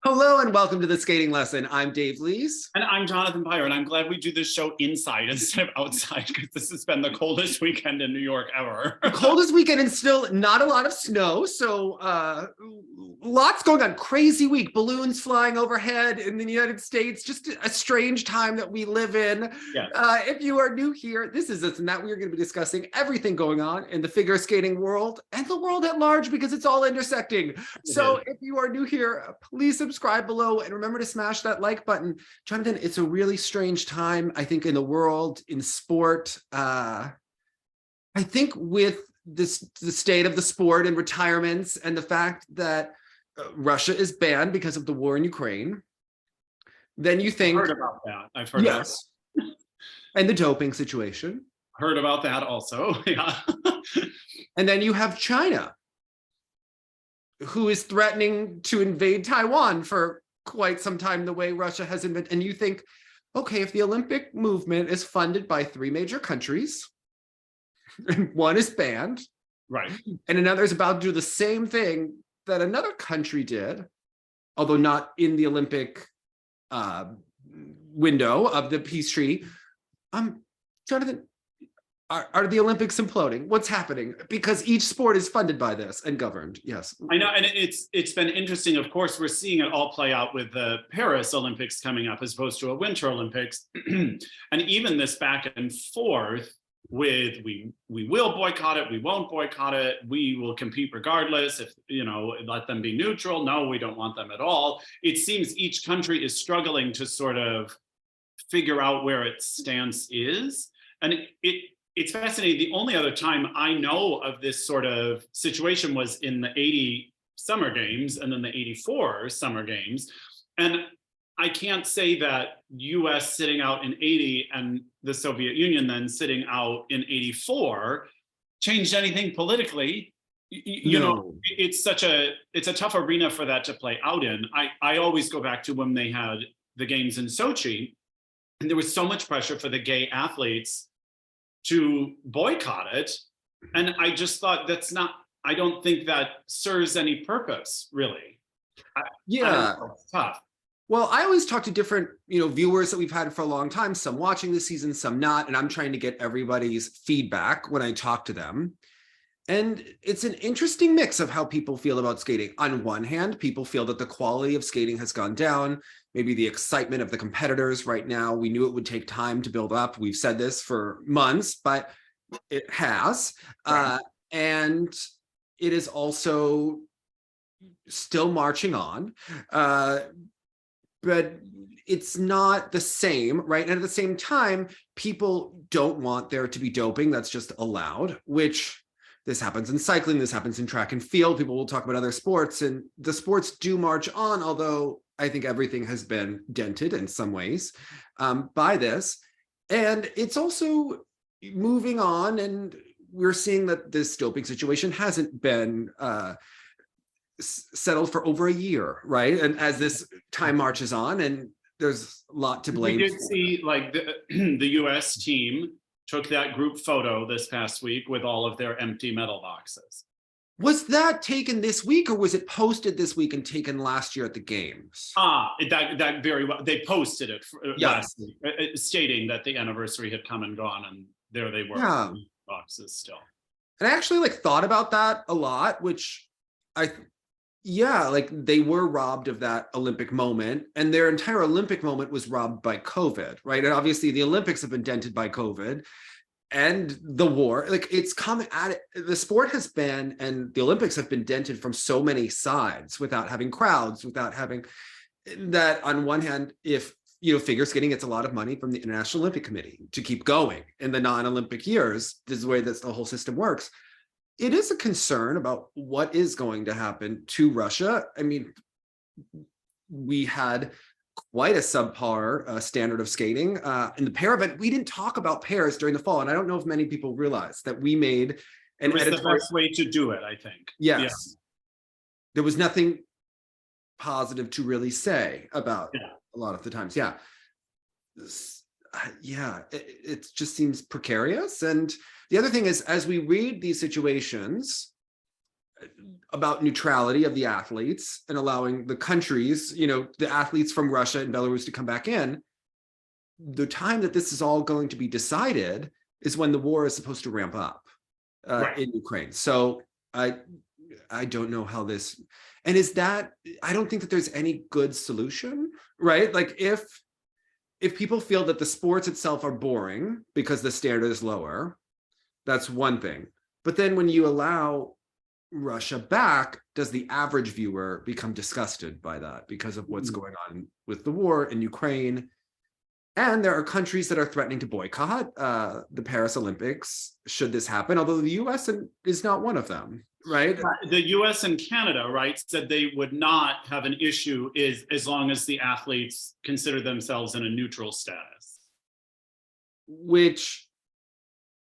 Hello and welcome to the skating lesson. I'm Dave Lees. And I'm Jonathan Pyre, and I'm glad we do this show inside instead of outside because this has been the coldest weekend in New York ever. The coldest weekend and still not a lot of snow, so lots going on. Crazy week, balloons flying overhead in the United States, just a strange time that we live in. Yes. If you are new here, this is this and that. We're going to be discussing everything going on in the figure skating world and the world at large because it's all intersecting. So if you are new here, please subscribe below and remember to smash that like button. Jonathan, it's a really strange time, I think, in the world, in sport. I think with the state of the sport and retirements and the fact that Russia is banned because of the war in Ukraine, then you think— I've heard about that. I've heard yes. And the doping situation. Heard about that also, yeah. And then you have China, who is threatening to invade Taiwan for quite some time the way Russia has invaded. And you think, okay, if the Olympic movement is funded by three major countries, and one is banned, right, and another is about to do the same thing that another country did, although not in the Olympic window of the peace treaty, Jonathan, are the Olympics imploding? What's happening? Because each sport is funded by this and governed. Yes, I know, and it's been interesting. Of course, we're seeing it all play out with the Paris Olympics coming up as opposed to a Winter Olympics, and even this back and forth with we will boycott it, we won't boycott it, we will compete regardless. If let them be neutral. No, we don't want them at all. It seems each country is struggling to sort of figure out where its stance is, and it's fascinating. The only other time I know of this sort of situation was in the 80 Summer Games and then the 84 Summer Games. And I can't say that US sitting out in 80 and the Soviet Union then sitting out in 84 changed anything politically. You know, it's a tough arena for that to play out in. I always go back to when they had the games in Sochi, and there was so much pressure for the gay athletes to boycott it. And I just thought I don't think that serves any purpose, really. It's tough. Well, I always talk to different, viewers that we've had for a long time, some watching this season, some not, and I'm trying to get everybody's feedback when I talk to them. And it's an interesting mix of how people feel about skating. On one hand, people feel that the quality of skating has gone down. Maybe the excitement of the competitors right now, we knew it would take time to build up. We've said this for months, but it has. Right. And it is also still marching on. But it's not the same, right? And at the same time, people don't want there to be doping. That's just allowed, which this happens in cycling, this happens in track and field. People will talk about other sports, and the sports do march on, although I think everything has been dented in some ways by this. And it's also moving on, and we're seeing that this doping situation hasn't been settled for over a year, right? And as this time marches on, and there's a lot to blame. We did see like the US team took that group photo this past week with all of their empty medal boxes. Was that taken this week, or was it posted this week and taken last year at the games? That very well. They posted it last week, stating that the anniversary had come and gone, and there they were, boxes still. And I actually thought about that a lot, which they were robbed of that Olympic moment, and their entire Olympic moment was robbed by COVID, right? And obviously the Olympics have been dented by COVID and the war. It's coming at it. The sport has been, and the Olympics have been dented from so many sides without having crowds, without having that. On one hand, if figure skating gets a lot of money from the International Olympic Committee to keep going in the non-Olympic years, this is the way that the whole system works. It is a concern about what is going to happen to Russia. I mean, we had quite a subpar standard of skating in the pair event. We didn't talk about pairs during the fall, and I don't know if many people realize that we made an editorial. The best way to do it, I think. Yes. Yeah. There was nothing positive to really say about a lot of the times. Yeah. It just seems precarious. And the other thing is, as we read these situations, about neutrality of the athletes and allowing the countries, the athletes from Russia and Belarus to come back in. The time that this is all going to be decided is when the war is supposed to ramp up in Ukraine. So I don't know how this, and I don't think that there's any good solution, right? Like if people feel that the sports itself are boring because the standard is lower, that's one thing. But then when you allow Russia back, does the average viewer become disgusted by that because of what's going on with the war in Ukraine? And there are countries that are threatening to boycott the Paris Olympics should this happen, although the US is not one of them, right? The US and Canada, right, said they would not have an issue as long as the athletes consider themselves in a neutral status. Which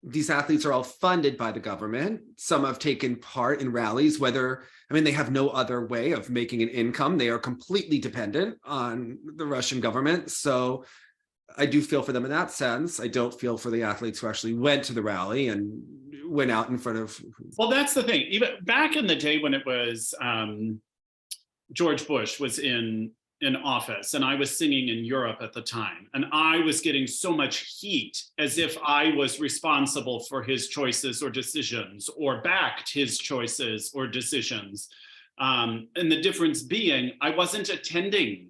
these athletes are all funded by the government. Some have taken part in rallies, they have no other way of making an income. They are completely dependent on the Russian government. So I do feel for them in that sense. I don't feel for the athletes who actually went to the rally and went out in front of. Well, that's the thing. Even back in the day when it was George Bush was in office and I was singing in Europe at the time, and I was getting so much heat as if I was responsible for his choices or decisions or backed his choices or decisions. And the difference being, I wasn't attending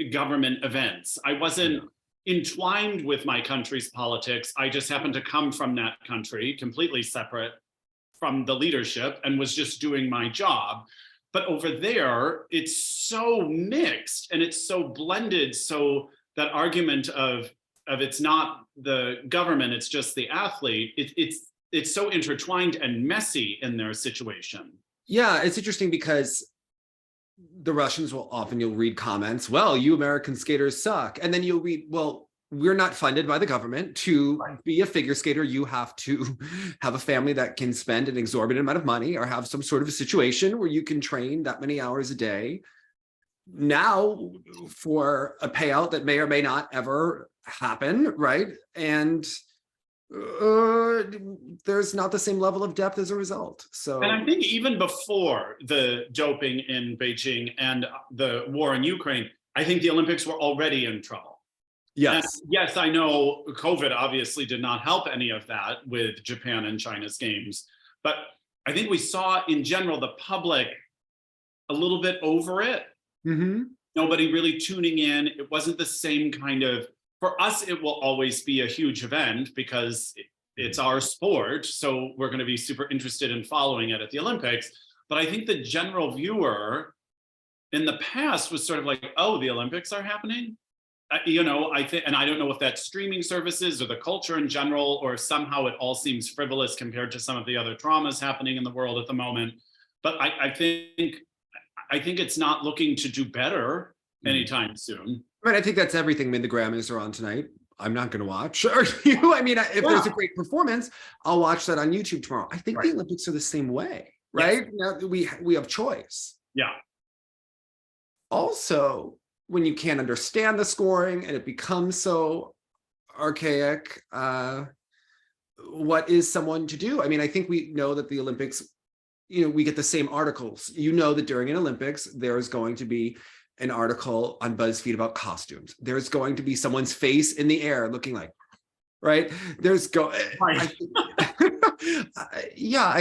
government events. I wasn't entwined with my country's politics. I just happened to come from that country, completely separate from the leadership, and was just doing my job. But over there, it's so mixed and it's so blended. So that argument of it's not the government, it's just the athlete, it's so intertwined and messy in their situation. Yeah, it's interesting because the Russians you'll read comments, well, you American skaters suck. And then you'll read, well, we're not funded by the government to be a figure skater. You have to have a family that can spend an exorbitant amount of money or have some sort of a situation where you can train that many hours a day. Now for a payout that may or may not ever happen, right? And there's not the same level of depth as a result. So, and I think even before the doping in Beijing and the war in Ukraine, I think the Olympics were already in trouble. Yes. And yes, I know COVID obviously did not help any of that with Japan and China's games, but I think we saw in general the public a little bit over it. Mm-hmm. Nobody really tuning in. It wasn't the same kind of, for us, it will always be a huge event because it's our sport. So we're going to be super interested in following it at the Olympics. But I think the general viewer in the past was sort of like, oh, the Olympics are happening. I think, and I don't know if that's streaming services or the culture in general, or somehow it all seems frivolous compared to some of the other traumas happening in the world at the moment. But I think it's not looking to do better anytime soon. I think that's everything. The Grammys are on tonight. I'm not going to watch. Or you? If there's a great performance, I'll watch that on YouTube tomorrow. I think the Olympics are the same way, right? Yes. Now we have choice. Yeah. Also, when you can't understand the scoring and it becomes so archaic, what is someone to do? I think we know that the Olympics, we get the same articles. That during an Olympics, there's going to be an article on BuzzFeed about costumes. There's going to be someone's face in the air looking like, right? I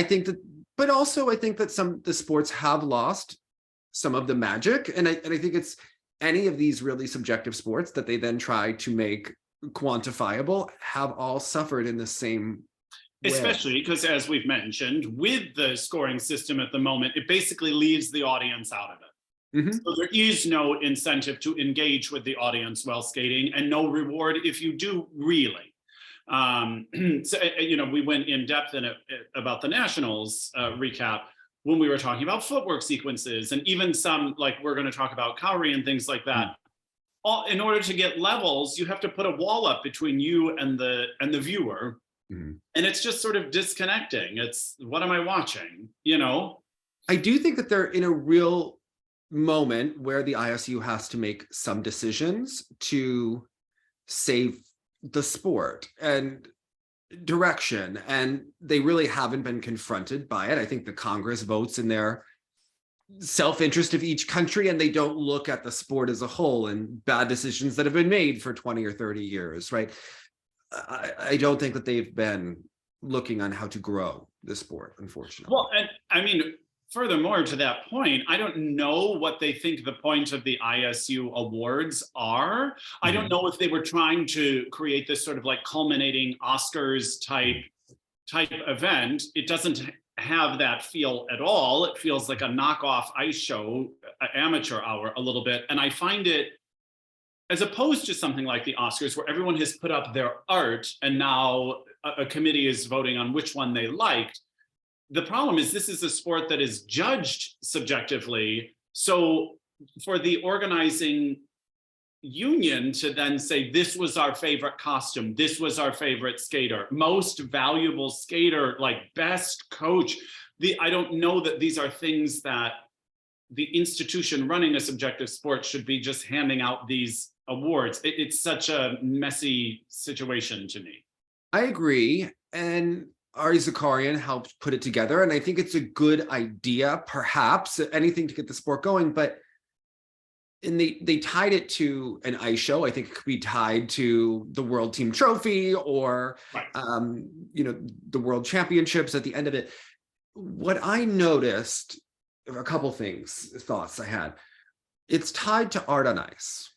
think that, but also I think that the sports have lost some of the magic. And I think it's any of these really subjective sports that they then try to make quantifiable have all suffered in the same way. Especially because, as we've mentioned, with the scoring system at the moment, it basically leaves the audience out of it. Mm-hmm. So there is no incentive to engage with the audience while skating, and no reward if you do, really. So, we went in depth in it about the Nationals recap when we were talking about footwork sequences, and even some, like we're going to talk about Kaori and things like that. Mm-hmm. In order to get levels, you have to put a wall up between you and the viewer. Mm-hmm. And it's just sort of disconnecting. It's, what am I watching? I do think that they're in a real moment where the ISU has to make some decisions to save the sport. And direction, and they really haven't been confronted by it. I think the Congress votes in their self-interest of each country, and they don't look at the sport as a whole and bad decisions that have been made for 20 or 30 years, right? I don't think that they've been looking on how to grow the sport, unfortunately. Well, and I mean, furthermore to that point, I don't know what they think the point of the ISU Awards are. I don't know if they were trying to create this sort of like culminating Oscars type event. It doesn't have that feel at all. It feels like a knockoff ice show, amateur hour a little bit. And I find it, as opposed to something like the Oscars, where everyone has put up their art and now a committee is voting on which one they liked. The problem is this is a sport that is judged subjectively. So for the organizing union to then say, this was our favorite costume, this was our favorite skater, most valuable skater, like best coach. I don't know that these are things that the institution running a subjective sport should be just handing out these awards. It's such a messy situation to me. I agree. And Ari Zakarian helped put it together. And I think it's a good idea, perhaps, anything to get the sport going. But they tied it to an ice show. I think it could be tied to the World Team Trophy or, right. The World Championships at the end of it. What I noticed, a couple thoughts I had. It's tied to Art on Ice,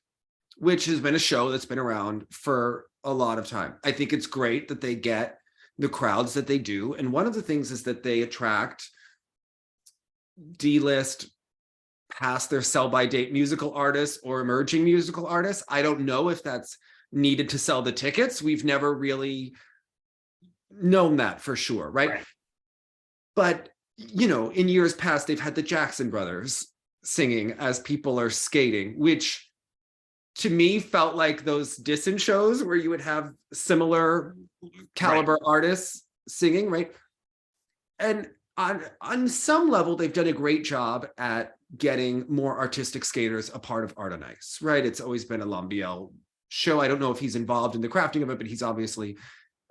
which has been a show that's been around for a lot of time. I think it's great that they get the crowds that they do. And one of the things is that they attract D-list, past their sell-by-date musical artists or emerging musical artists. I don't know if that's needed to sell the tickets. We've never really known that for sure, right? But, in years past, they've had the Jackson brothers singing as people are skating, which to me felt like those Dissin shows where you would have similar caliber artists singing, right? And on some level, they've done a great job at getting more artistic skaters a part of Art on Ice, right? It's always been a Lambiel show. I don't know if he's involved in the crafting of it, but he's obviously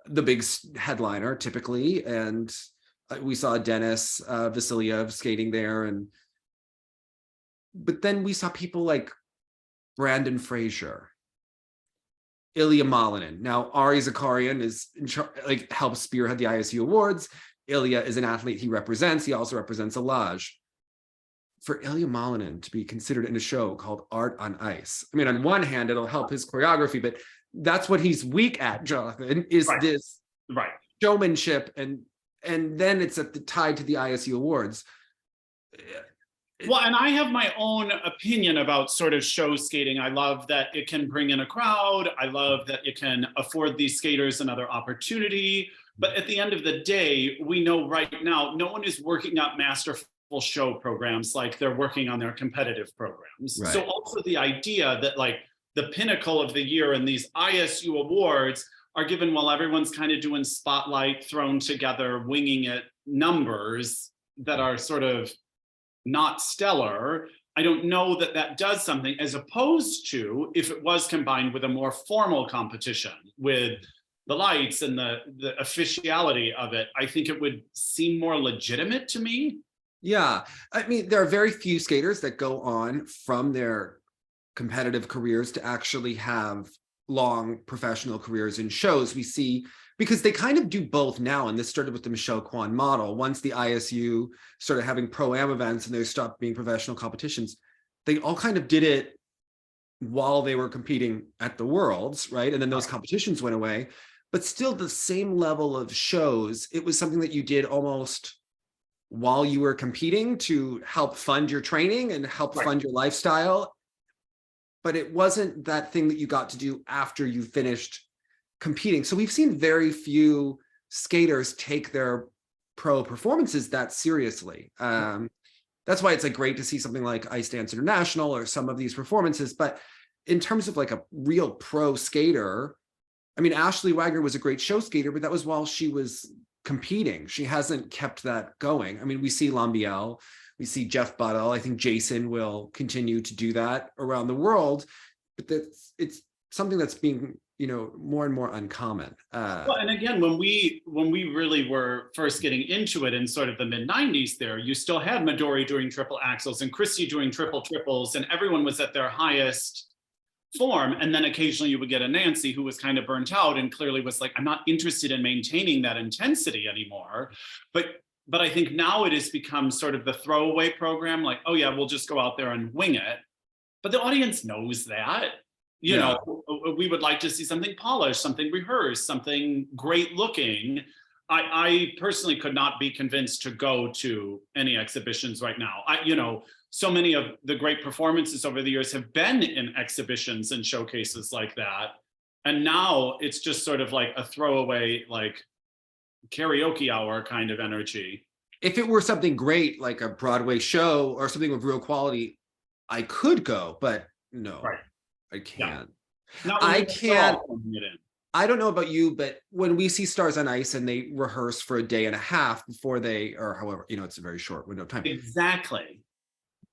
the big headliner typically. And we saw Dennis Vasiliev skating there. But then we saw people like Brandon Fraser, Ilya Malinin. Now, Ari Zakarian is helps spearhead the ISU Awards. Ilya is an athlete he represents. He also represents Alaj. For Ilya Malinin to be considered in a show called Art on Ice, I mean, on one hand, it'll help his choreography, but that's what he's weak at, Jonathan, is this showmanship, and then it's tied to the ISU Awards. Well, and I have my own opinion about sort of show skating. I love that it can bring in a crowd. I love that it can afford these skaters another opportunity. But at the end of the day, we know right now, no one is working up masterful show programs like they're working on their competitive programs. Right. So also the idea that like the pinnacle of the year and these ISU Awards are given while everyone's kind of doing spotlight, thrown together, winging it numbers that are sort of not stellar. I don't know that that does something, as opposed to if it was combined with a more formal competition with the lights and the officiality of it. I think it would seem more legitimate to me. Yeah, I mean, there are very few skaters that go on from their competitive careers to actually have long professional careers in shows. We see, because they kind of do both now, and this started with the Michelle Kwan model. Once the ISU started having pro-am events and they stopped being professional competitions, they all kind of did it while they were competing at the Worlds, right? And then those competitions went away, but still the same level of shows. It was something that you did almost while you were competing to help fund your training and help fund your lifestyle. But it wasn't that thing that you got to do after you finished competing. So we've seen very few skaters take their pro performances that seriously. That's why it's like great to see something like Ice Dance International or some of these performances. But in terms of like a real pro skater, I mean, Ashley Wagner was a great show skater, but that was while she was competing. She hasn't kept that going. I mean, we see Lambiel, we see Jeff Buttle. I think Jason will continue to do that around the world, but it's something that's being more and more uncommon. Well, and again, when we really were first getting into it in sort of the mid 90s there, you still had Midori doing triple axels and Christy doing triple triples, and everyone was at their highest form. And then occasionally you would get a Nancy who was kind of burnt out and clearly was like, I'm not interested in maintaining that intensity anymore. But I think now it has become sort of the throwaway program, like, oh yeah, we'll just go out there and wing it. But the audience knows that. You know, we would like to see something polished, something rehearsed, something great looking. I personally could not be convinced to go to any exhibitions right now. So many of the great performances over the years have been in exhibitions and showcases like that. And now it's just sort of like a throwaway, like karaoke hour kind of energy. If it were something great, like a Broadway show or something of real quality, I could go, but no. Right. I can't. Yeah. I can't. I don't know about you, but when we see Stars on Ice and they rehearse for a day and a half before they, or however, it's a very short window of time. Exactly.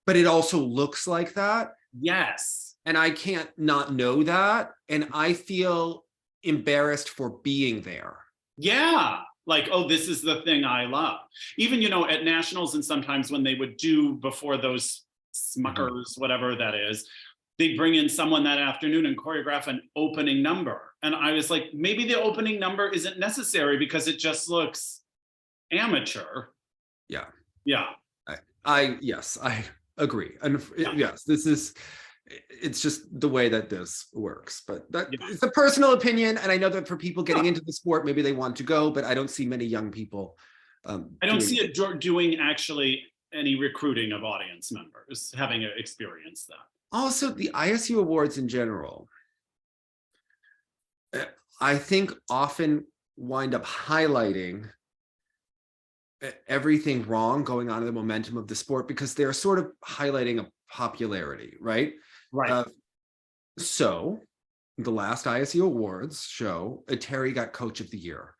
But it also looks like that. Yes. And I can't not know that. And I feel embarrassed for being there. Yeah. Like, oh, this is the thing I love. Even, at nationals and sometimes when they would do before those Smuckers, whatever that is, they bring in someone that afternoon and choreograph an opening number. And I was like, maybe the opening number isn't necessary because it just looks amateur. Yeah. Yeah. Yes, I agree. And yes, it's just the way that this works. But it's a personal opinion. And I know that for people getting into the sport, maybe they want to go, but I don't see many young people. I don't see it doing actually any recruiting of audience members, having experienced that. Also, the ISU Awards in general, I think often wind up highlighting everything wrong going on in the momentum of the sport because they're sort of highlighting a popularity, right? Right. So the last ISU Awards show, Terry got Coach of the Year.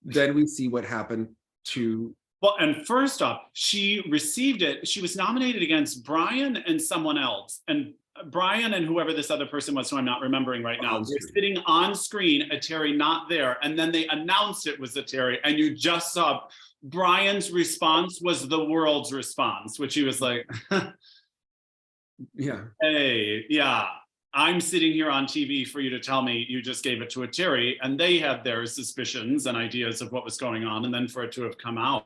Then we see what happened to... Well, and first off, she received it. She was nominated against Brian and someone else. And Brian and whoever this other person was, who I'm not remembering right now, they're sitting on screen, a Terry not there. And then they announced it was a Terry. And you just saw Brian's response was the world's response, which he was like, yeah. Hey, yeah. I'm sitting here on TV for you to tell me you just gave it to a Terry, and they had their suspicions and ideas of what was going on, and then for it to have come out,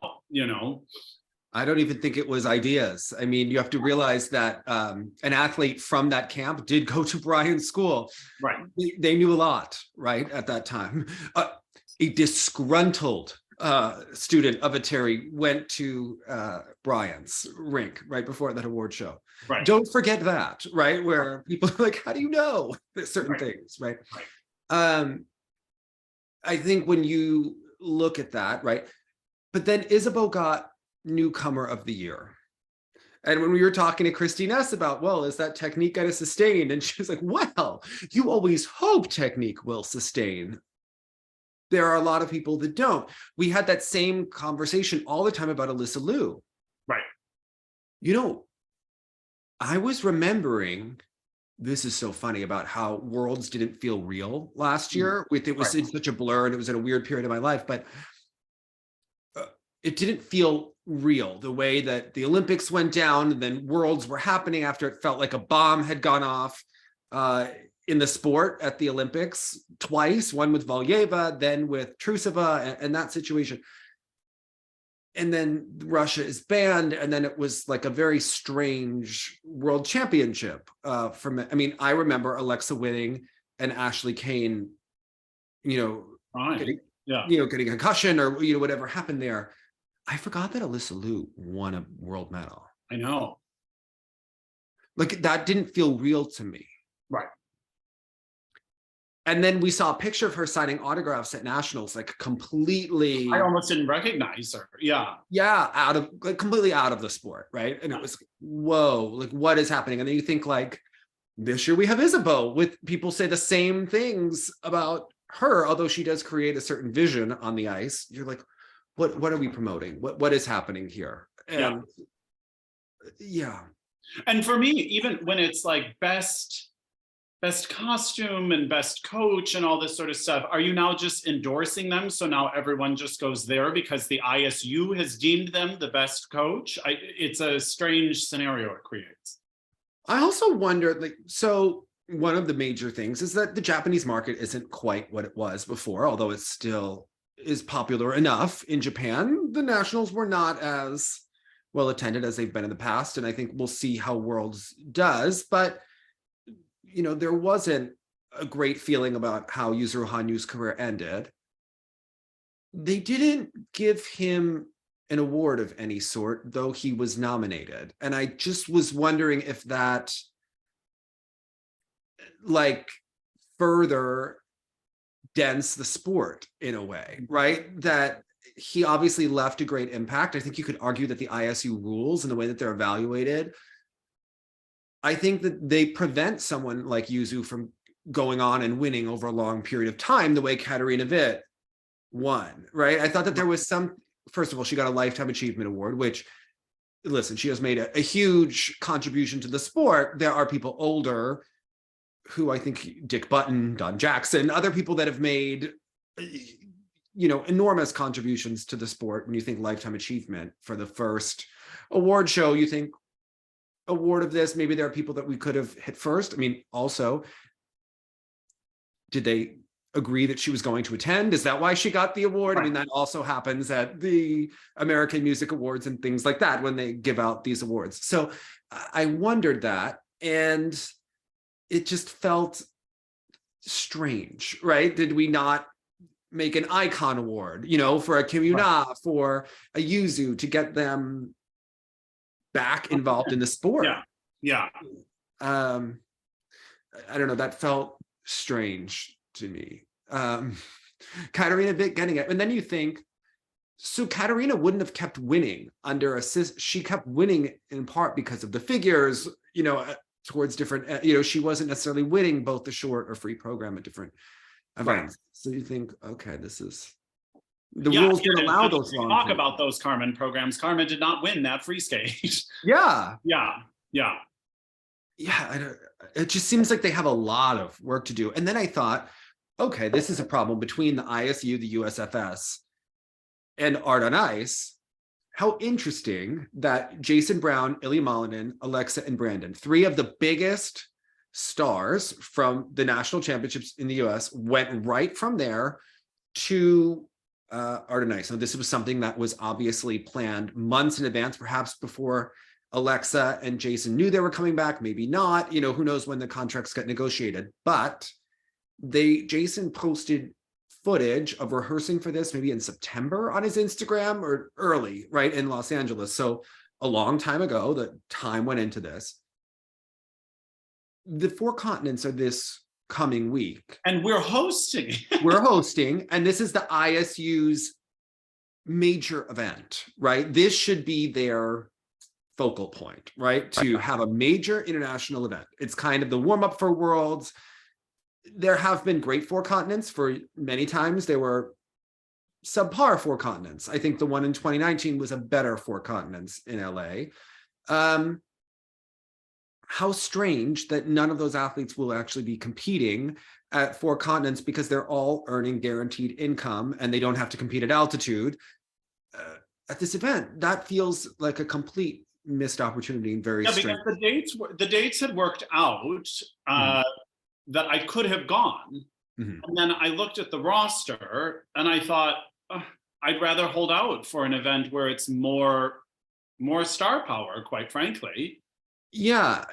I don't even think it was ideas. I mean, you have to realize that an athlete from that camp did go to Brian's school. Right. They knew a lot, right, at that time. A disgruntled student of a Terry went to Brian's rink right before that award show. Right. Don't forget that, right? Where people are like, how do you know certain things, right? I think when you look at that, right? But then Isabeau got Newcomer of the Year. And when we were talking to Christine S. about, well, is that technique going to sustain? And she was like, well, you always hope technique will sustain. There are a lot of people that don't. We had that same conversation all the time about Alyssa Liu. Right. I was remembering, this is so funny, about how Worlds didn't feel real last year. It was in such a blur and it was in a weird period of my life, but it didn't feel real the way that the Olympics went down and then Worlds were happening after it felt like a bomb had gone off in the sport at the Olympics twice, one with Valyeva, then with Trusova and that situation. And then Russia is banned. And then it was like a very strange world championship. I remember Alexa winning and Ashley Kane, getting a concussion or, whatever happened there. I forgot that Alyssa Liu won a world medal. I know. Like that didn't feel real to me. Right. And then we saw a picture of her signing autographs at nationals, like completely. I almost didn't recognize her. Yeah. Yeah, completely out of the sport, right? And it was, whoa, like what is happening? And then you think like, this year we have Isabeau, with people say the same things about her, although she does create a certain vision on the ice. You're like, what are we promoting? What is happening here? And yeah. And for me, even when it's like best best costume and best coach and all this sort of stuff. Are you now just endorsing them? So now everyone just goes there because the ISU has deemed them the best coach? It's a strange scenario it creates. I also wonder, like, so one of the major things is that the Japanese market isn't quite what it was before, although it still is popular enough in Japan. The nationals were not as well attended as they've been in the past, and I think we'll see how Worlds does. But you know, there wasn't a great feeling about how Yuzuru Hanyu's career ended. They didn't give him an award of any sort, though he was nominated. And I just was wondering if that, like, further dents the sport in a way, right? That he obviously left a great impact. I think you could argue that the ISU rules and the way that they're evaluated, I think that they prevent someone like Yuzu from going on and winning over a long period of time the way Katarina Witt won, right? I thought that there was some, first of all, she got a Lifetime Achievement Award, which, listen, she has made a huge contribution to the sport. There are people older who, I think Dick Button, Don Jackson, other people that have made, you know, enormous contributions to the sport. When you think Lifetime Achievement for the first award show, you think, award of this, maybe there are people that we could have hit first. I mean, also, did they agree that she was going to attend? Is that why she got the award? Right. I mean, that also happens at the American Music Awards and things like that when they give out these awards. So I wondered that, and it just felt strange, right? Did we not make an icon award, you know, for a Kim Yuna, right, for a Yuzu, to get them back involved in the sport? Yeah. I don't know, that felt strange to me. Katarina Witt getting it, and then you think, so Katarina wouldn't have kept winning under a she kept winning in part because of the figures, you know, towards different, you know, she wasn't necessarily winning both the short or free program at different events. Right. So you think, okay, this is, the rules don't allow those long. Talk about those Carmen programs. Carmen did not win that free skate. Yeah. It just seems like they have a lot of work to do. And then I thought, okay, this is a problem between the ISU, the USFS, and Art on Ice. How interesting that Jason Brown, Ilya Malinin, Alexa, and Brandon, three of the biggest stars from the national championships in the US, went right from there to Art on Ice. Now, this was something that was obviously planned months in advance, perhaps before Alexa and Jason knew they were coming back, maybe not, you know, who knows when the contracts got negotiated. But Jason posted footage of rehearsing for this maybe in September on his Instagram, or early, right, in Los Angeles. So a long time ago, the time went into this. The four continents are this coming week. And we're hosting. We're hosting, and this is the ISU's major event, right? This should be their focal point, right? To have a major international event. It's kind of the warm-up for Worlds. There have been great four continents for many times. There were subpar four continents. I think the one in 2019 was a better four continents in LA. How strange that none of those athletes will actually be competing at four continents, because they're all earning guaranteed income and they don't have to compete at altitude at this event. That feels like a complete missed opportunity and very strange. Because the dates had worked out that I could have gone. And then I looked at the roster and I thought, I'd rather hold out for an event where it's more star power, quite frankly. Yeah.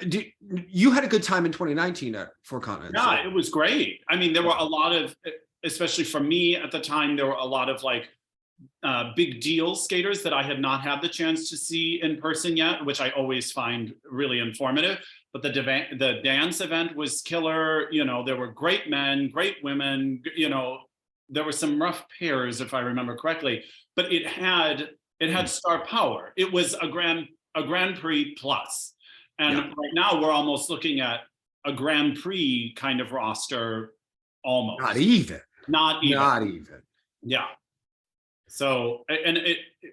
You had a good time in 2019 at Four Continents. Yeah, it was great. I mean, there were a lot of, especially for me at the time, there were a lot of like big deal skaters that I had not had the chance to see in person yet, which I always find really informative. But the dance event was killer. You know, there were great men, great women. You know, there were some rough pairs, if I remember correctly. But it had star power. It was a Grand Prix plus. And right now we're almost looking at a Grand Prix kind of roster, almost. Not even. Yeah. So, and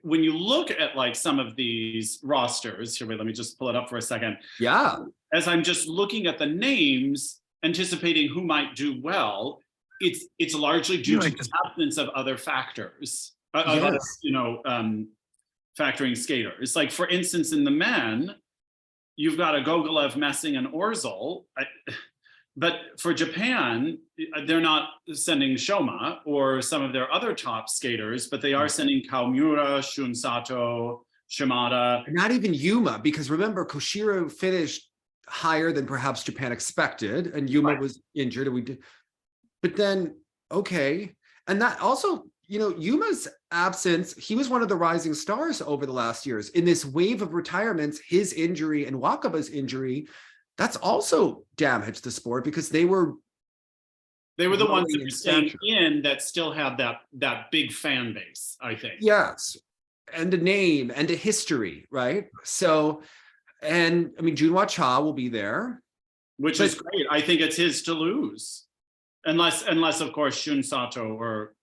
when you look at like some of these rosters, here, wait, let me just pull it up for a second. Yeah. As I'm just looking at the names, anticipating who might do well, it's largely due to the absence of other factors, of other, factoring skaters. Like, for instance, in the men, you've got a Gogolev, Messing, and Orzel. But for Japan, they're not sending Shoma or some of their other top skaters, but they are sending Kawamura, Shun Sato, Shimada. Not even Yuma, because remember, Koshiro finished higher than perhaps Japan expected, and Yuma was injured, and we did. But then, okay. And that also, Yuma's absence, he was one of the rising stars over the last years. In this wave of retirements, his injury and Wakaba's injury, that's also damaged the sport, because they were the ones that were staying in that still had that big fan base, I think. Yes, and a name and a history, right? So, and I mean, Junhwa Cha will be there, which is great. I think it's his to lose, unless of course Shun Sato or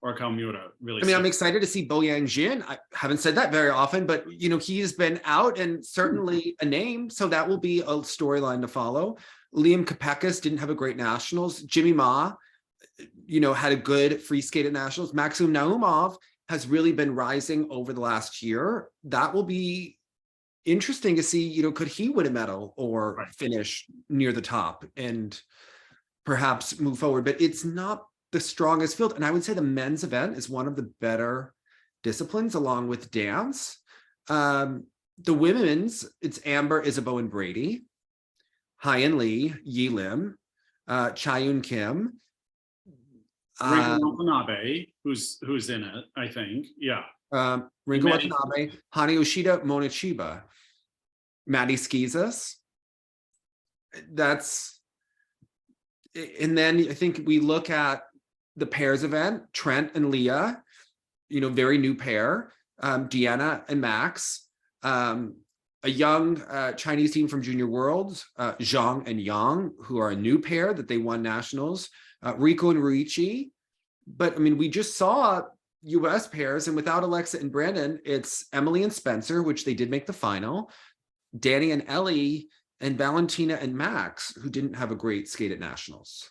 Kawamura really. I mean, I'm excited to see Boyang Jin. I haven't said that very often, but he's been out and certainly a name, so that will be a storyline to follow. Liam Kapekis didn't have a great nationals. Jimmy Ma, had a good free skate at nationals. Maxim Naumov has really been rising over the last year. That will be interesting to see. Could he win a medal or finish near the top and perhaps move forward? But it's not the strongest field. And I would say the men's event is one of the better disciplines, along with dance. The women's, it's Amber, Isabeau, and Brady, Hyen Lee, Yi Lim, Cha-Yoon Kim, Ringo Watanabe, who's in it, I think. Yeah. Ringo Watanabe, Hani Yoshida, Mona Chiba, Maddie Schizas. And then I think we look at the pairs event, Trent and Leah, very new pair, Deanna and Max, a young Chinese team from Junior Worlds, Zhang and Yang, who are a new pair that they won nationals, Rico and Ruichi. But I mean, we just saw US pairs, and without Alexa and Brandon, it's Emily and Spencer, which they did make the final, Danny and Ellie, and Valentina and Max, who didn't have a great skate at nationals.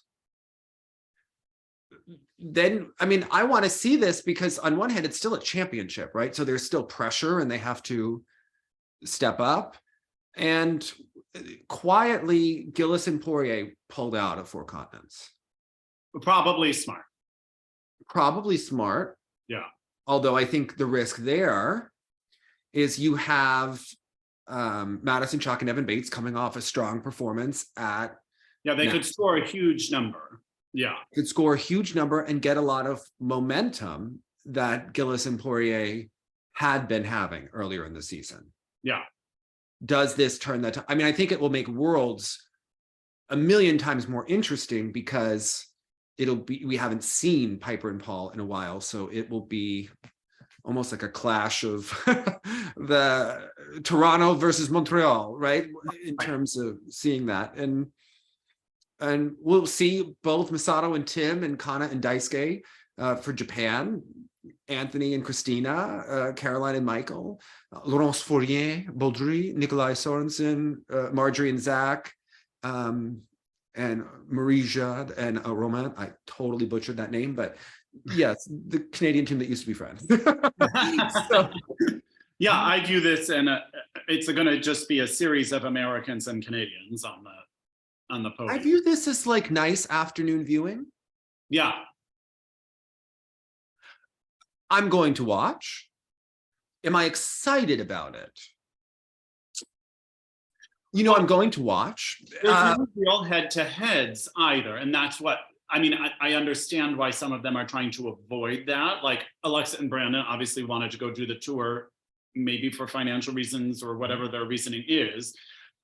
Then, I mean, I want to see this because on one hand, it's still a championship, right? So there's still pressure and they have to step up. And quietly, Gillis and Poirier pulled out of Four Continents. Probably smart. Probably smart. Yeah. Although I think the risk there is you have Madison Chalk and Evan Bates coming off a strong performance at. Yeah, they could score a huge number. Yeah. Could score a huge number and get a lot of momentum that Gillis and Poirier had been having earlier in the season. Yeah. Does this turn that? I mean, I think it will make Worlds a million times more interesting because we haven't seen Piper and Paul in a while. So it will be almost like a clash of the Toronto versus Montreal, right? In terms of seeing that. And we'll see both Masato and Tim and Kana and Daisuke for Japan, Anthony and Christina, Caroline and Michael, Laurence Fourier, Baudry, Nikolai Sorensen, Marjorie and Zach, and Marija and Roman. I totally butchered that name, but yes, the Canadian team that used to be friends. So, yeah, I view this, and it's going to just be a series of Americans and Canadians on the podium. I view this as like nice afternoon viewing. Yeah. I'm going to watch. Am I excited about it? I'm going to watch. There's no real head-to-heads either, and that's what, I mean, I understand why some of them are trying to avoid that. Like Alexa and Brandon obviously wanted to go do the tour, maybe for financial reasons or whatever their reasoning is.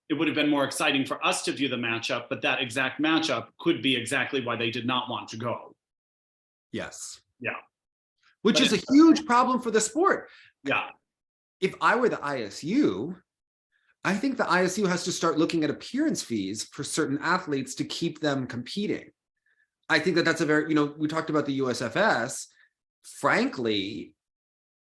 It would have been more exciting for us to view the matchup, but that exact matchup could be exactly why they did not want to go. Yes. Yeah. Which is a huge problem for the sport. Yeah. If I were the ISU, I think the ISU has to start looking at appearance fees for certain athletes to keep them competing. I think that's a very, we talked about the USFS. Frankly,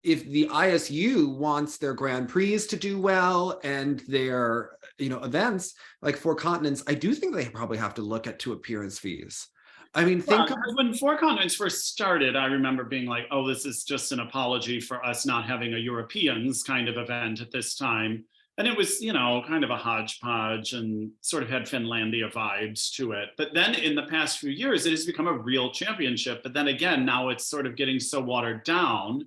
if the ISU wants their Grand Prix to do well and their, events like Four Continents, I do think they probably have to look at to appearance fees. I mean, think when Four Continents first started, I remember being like, oh, this is just an apology for us not having a Europeans kind of event at this time. And it was, kind of a hodgepodge and sort of had Finlandia vibes to it. But then in the past few years, it has become a real championship. But then again, now it's sort of getting so watered down.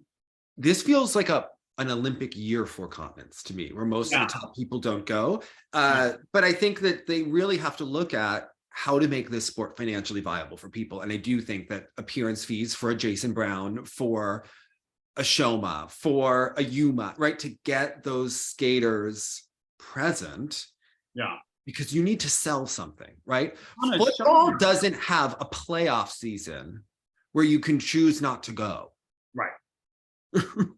This feels like an Olympic year for continents to me, where most of the top people don't go. But I think that they really have to look at how to make this sport financially viable for people. And I do think that appearance fees for a Jason Brown, for a Shoma, for a Yuma, right, to get those skaters present. Yeah. Because you need to sell something, right? Football doesn't have a playoff season where you can choose not to go. Right.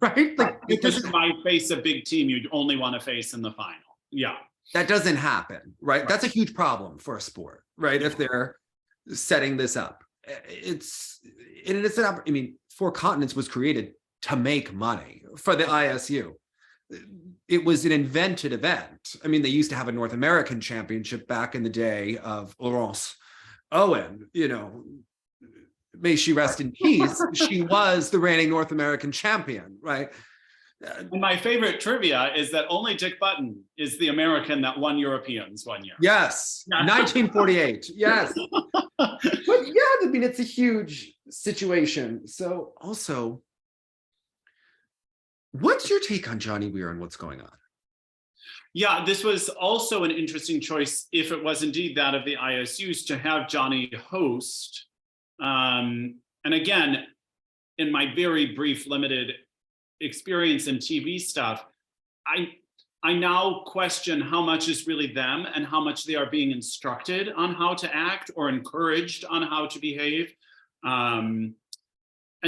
Right? Like, because you might face a big team you'd only want to face in the final. Yeah. That doesn't happen, right? That's a huge problem for a sport, right? If they're setting this up. Four Continents was created to make money for the ISU. It was an invented event. I mean, they used to have a North American championship back in the day of Laurence Owen, may she rest in peace. She was the reigning North American champion, right? And my favorite trivia is that only Dick Button is the American that won Europeans one year. Yes, 1948. Yes. But it's a huge situation. So also, what's your take on Johnny Weir and what's going on? Yeah, this was also an interesting choice, if it was indeed that of the ISUs, to have Johnny host. And again, in my very brief, limited experience in TV stuff, I now question how much is really them and how much they are being instructed on how to act or encouraged on how to behave. And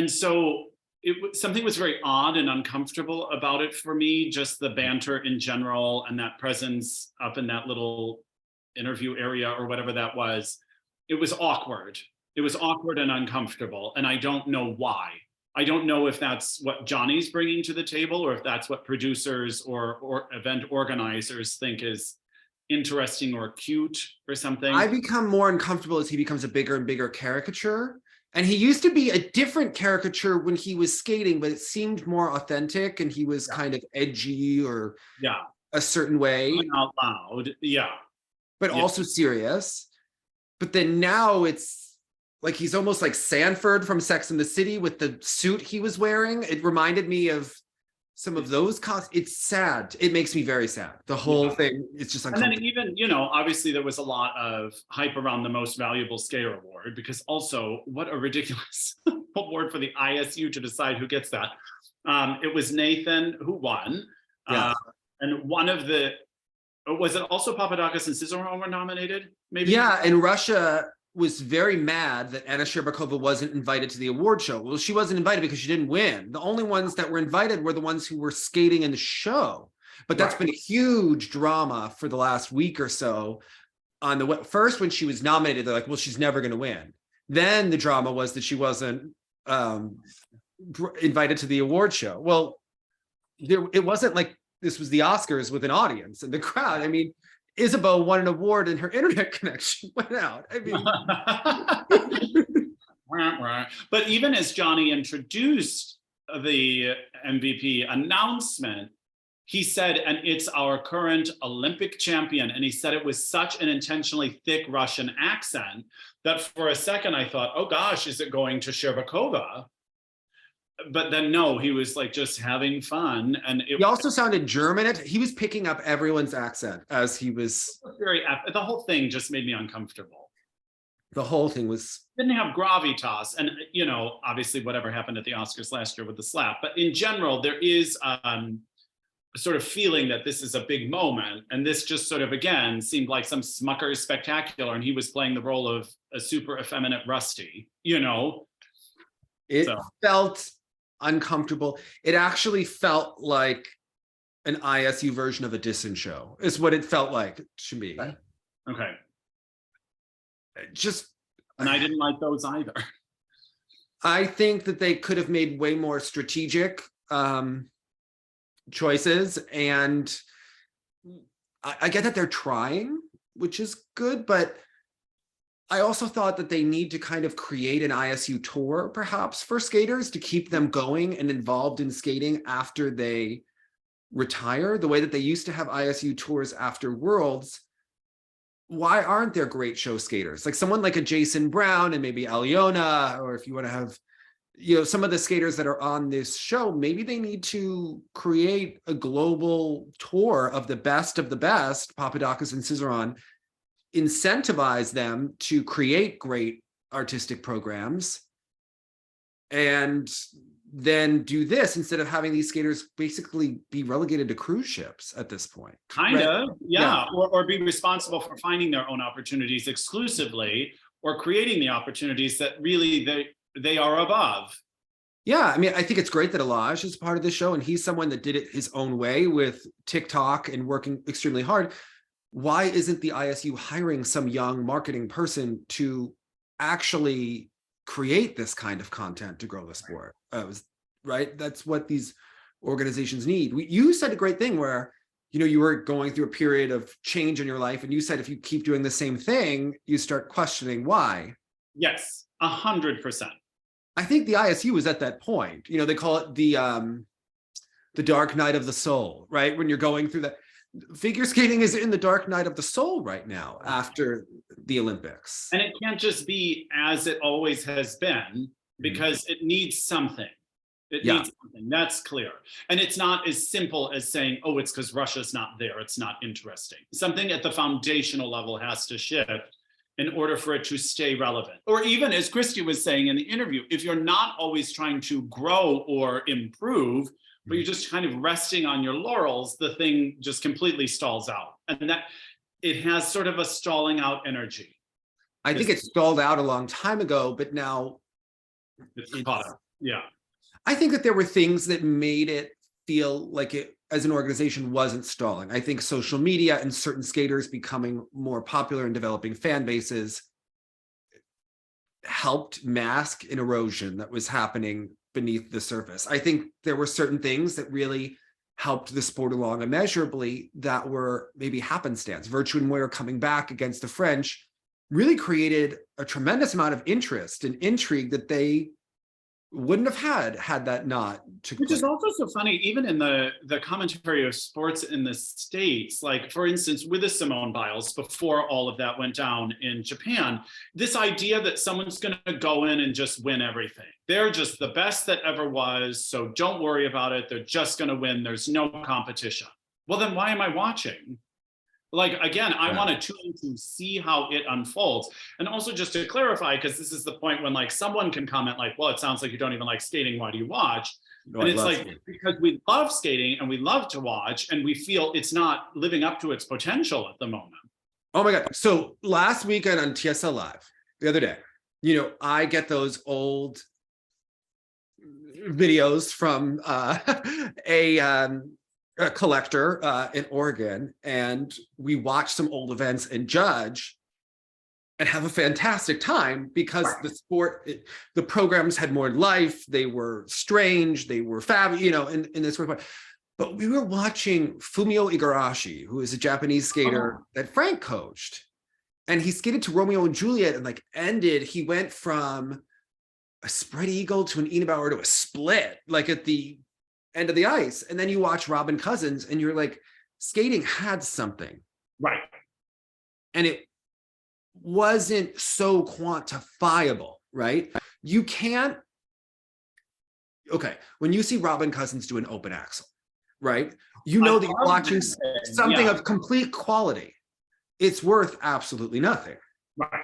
so something was very odd and uncomfortable about it for me, just the banter in general and that presence up in that little interview area or whatever that was. It was awkward. It was awkward and uncomfortable, and I don't know why. I don't know if that's what Johnny's bringing to the table or if that's what producers or event organizers think is interesting or cute or something. I become more uncomfortable as he becomes a bigger and bigger caricature. And he used to be a different caricature when he was skating, but it seemed more authentic and he was kind of edgy or a certain way. Out loud, but also serious. But then now it's like he's almost like Sanford from Sex and the City with the suit he was wearing. It reminded me of some of those costs. It's sad. It makes me very sad. The whole thing, it's just uncomfortable. And then even, obviously there was a lot of hype around the Most Valuable Skater Award, because also what a ridiculous award for the ISU to decide who gets that. It was Nathan who won. And one of the, was it also Papadakis and Cizeron were nominated? Maybe. Yeah, and Russia was very mad that Anna Sherbakova wasn't invited to the award show. Well, she wasn't invited because she didn't win. The only ones that were invited were the ones who were skating in the show. But that's been a huge drama for the last week or so. On the first, when she was nominated, they're like, well, she's never going to win. Then the drama was that she wasn't invited to the award show. Well, it wasn't like this was the Oscars with an audience and the crowd. I mean, Isabeau won an award and her internet connection went out. I mean, but even as Johnny introduced the MVP announcement, he said, and it's our current Olympic champion. And he said it with such an intentionally thick Russian accent that for a second I thought, oh gosh, is it going to Sherbakova? But then no, he was like just having fun. And he also sounded German. He was picking up everyone's accent as he was. The whole thing just made me uncomfortable. The whole thing didn't have gravitas. And, obviously whatever happened at the Oscars last year with the slap. But in general, there is a sort of feeling that this is a big moment. And this just sort of, again, seemed like some Smucker's Spectacular. And he was playing the role of a super effeminate Rusty, It felt uncomfortable. It actually felt like an ISU version of a Dissin show, is what it felt like to me. Okay. And I didn't like those either. I think that they could have made way more strategic choices, and I get that they're trying, which is good, but I also thought that they need to kind of create an ISU tour, perhaps, for skaters to keep them going and involved in skating after they retire, the way that they used to have ISU tours after Worlds. Why aren't there great show skaters? Like someone like a Jason Brown and maybe Aliona, or if you want to have, some of the skaters that are on this show, maybe they need to create a global tour of the best, Papadakis and Cizeron, incentivize them to create great artistic programs, and then do this instead of having these skaters basically be relegated to cruise ships at this point. Kind of, yeah. Or be responsible for finding their own opportunities exclusively, or creating the opportunities that really they are above. Yeah, I mean, I think it's great that Elaj is part of the show, and he's someone that did it his own way with TikTok and working extremely hard. Why isn't the ISU hiring some young marketing person to actually create this kind of content to grow the sport? Right? That's what these organizations need. You said a great thing where, you were going through a period of change in your life, and you said if you keep doing the same thing, you start questioning why. Yes, 100%. I think the ISU is at that point. They call it the dark night of the soul, right? When you're going through that. Figure skating is in the dark night of the soul right now after the Olympics. And it can't just be as it always has been, because it needs something. It needs something, that's clear. And it's not as simple as saying, oh, it's because Russia's not there, it's not interesting. Something at the foundational level has to shift in order for it to stay relevant. Or even, as Christy was saying in the interview, if you're not always trying to grow or improve, but you're just kind of resting on your laurels, the thing just completely stalls out. And that it has sort of a stalling out energy. I think it stalled out a long time ago, but now it's caught up. Yeah. I think that there were things that made it feel like it, as an organization, wasn't stalling. I think social media and certain skaters becoming more popular and developing fan bases helped mask an erosion that was happening beneath the surface. I think there were certain things that really helped the sport along immeasurably that were maybe happenstance. Virtue and Moyer coming back against the French really created a tremendous amount of interest and intrigue that they wouldn't have had that not took Which place. is also so funny, even in the commentary of sports in the States, like for instance, with the Simone Biles, before all of that went down in Japan, this idea that someone's going to go in and just win everything. They're just the best that ever was, so don't worry about it. They're just going to win. There's no competition. Well, then why am I watching? Like, again, I want to tune to see how it unfolds. And also just to clarify, because this is the point when like someone can comment like, well, it sounds like you don't even like skating. Why do you watch? No, and it's like, skating. Because we love skating and we love to watch, and we feel it's not living up to its potential at the moment. Oh my God. So last weekend on TSL Live, the other day, I get those videos from a collector in Oregon, and we watch some old events and judge and have a fantastic time because the programs had more life. They were strange. They were fab, in this way. But we were watching Fumio Igarashi, who is a Japanese skater that Frank coached, and he skated to Romeo and Juliet and he went from a spread eagle to an Inabauer to a split, like at the end of the ice. And then you watch Robin Cousins and you're like, skating had something. Right. And it wasn't so quantifiable, right? You can't, when you see Robin Cousins do an open axel, right? You know that you're watching something of complete quality. It's worth absolutely nothing. Right.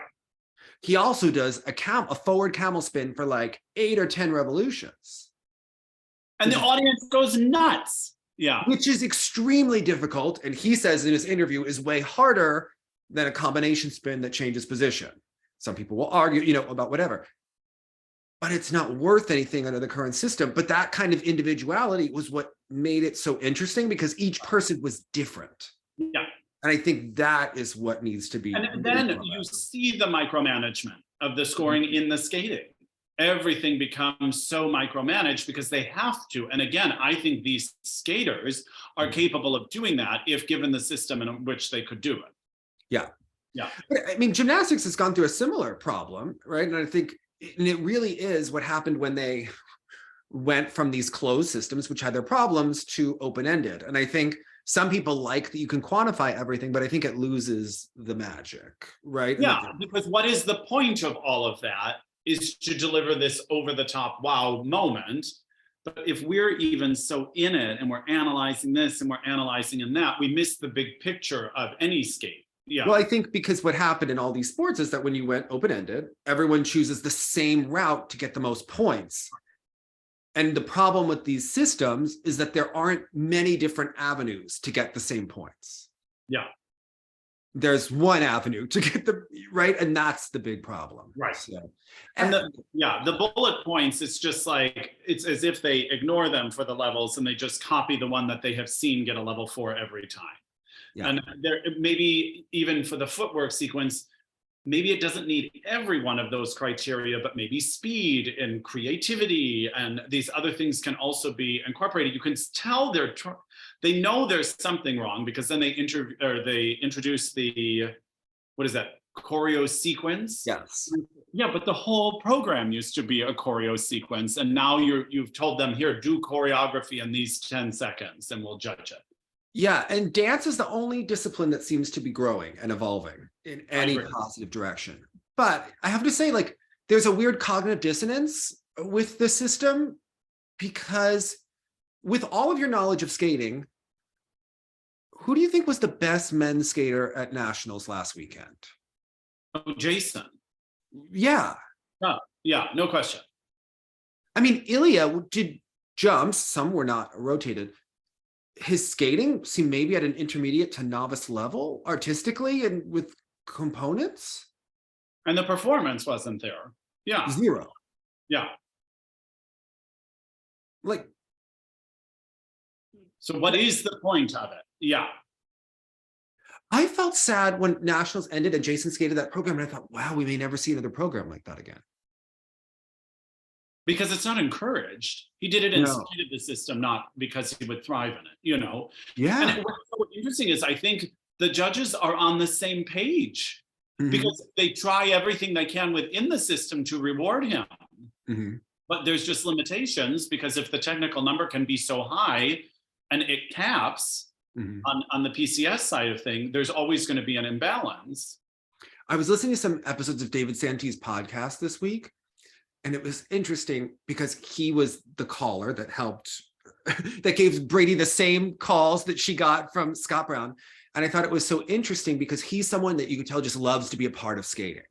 He also does a forward camel spin for like 8 or 10 revolutions. And the audience goes nuts. Yeah. Which is extremely difficult. And he says in his interview is way harder than a combination spin that changes position. Some people will argue, about whatever. But it's not worth anything under the current system. But that kind of individuality was what made it so interesting, because each person was different. Yeah. And I think that is what needs to be. And then you see the micromanagement of the scoring in the skating. everything becomes so micromanaged because they have to. And again, I think these skaters are capable of doing that if given the system in which they could do it. Yeah. Yeah. But I mean, gymnastics has gone through a similar problem, right? And I think it really is what happened when they went from these closed systems, which had their problems, to open-ended. And I think some people like that you can quantify everything, but I think it loses the magic, right? Yeah, because what is the point of all of that is to deliver this over-the-top wow moment. But if we're even so in it and we're analyzing this and we're analyzing in that, we miss the big picture of any skate. Yeah. Well, I think because what happened in all these sports is that when you went open-ended, everyone chooses the same route to get the most points. And the problem with these systems is that there aren't many different avenues to get the same points. Yeah. There's one avenue to get the right, and that's the big problem. Right. So, and the bullet points, it's just like, it's as if they ignore them for the levels and they just copy the one that they have seen get a level 4 every time. Yeah. And there, maybe even for the footwork sequence, maybe it doesn't need every one of those criteria, but maybe speed and creativity and these other things can also be incorporated. You can tell they know there's something wrong because then they introduce the, what is that, choreo sequence? Yes. Yeah, but the whole program used to be a choreo sequence, and now you've told them, here, do choreography in these 10 seconds, and we'll judge it. Yeah, and dance is the only discipline that seems to be growing and evolving in any positive direction. But I have to say, like, there's a weird cognitive dissonance with the system, because with all of your knowledge of skating, who do you think was the best men's skater at Nationals last weekend? Oh, Jason. Yeah. Yeah, no question. I mean, Ilya did jumps, some were not rotated. His skating seemed maybe at an intermediate to novice level artistically and with components. And the performance wasn't there. Yeah. Zero. Yeah. Like, so what is the point of it? Yeah. I felt sad when Nationals ended and Jason skated that program, and I thought, wow, we may never see another program like that again. Because it's not encouraged. He did it in spite of the system, not because he would thrive in it, you know? Yeah. And what's so interesting is I think the judges are on the same page because they try everything they can within the system to reward him. But there's just limitations, because if the technical number can be so high and it caps on the PCS side of things, there's always going to be an imbalance. I was listening to some episodes of David Santee's podcast this week, and it was interesting because he was the caller that helped, that gave Brady the same calls that she got from Scott Brown. And I thought it was so interesting because he's someone that you can tell just loves to be a part of skating.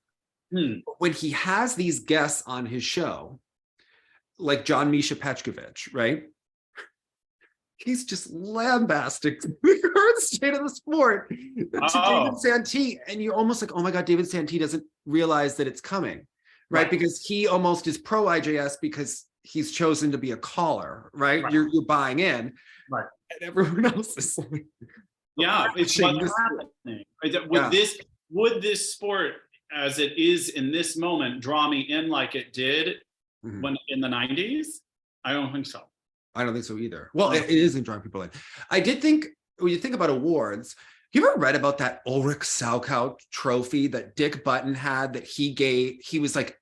When he has these guests on his show, like John Misha Petkovic, right? He's just lambasting the current state of the sport to David Santee. And you're almost like, oh my God, David Santee doesn't realize that it's coming, right? Because he almost is pro IJS because he's chosen to be a caller, right? You're buying in. Right. And everyone else is like, yeah, it's what's happening. Would this sport, as it is in this moment, draw me in like it did when in the 90s? I don't think so. I don't think so either. Well, it isn't drawing people in. I did think, when you think about awards, you ever read about that Ulrich Salchow trophy that Dick Button had that he gave? He was like,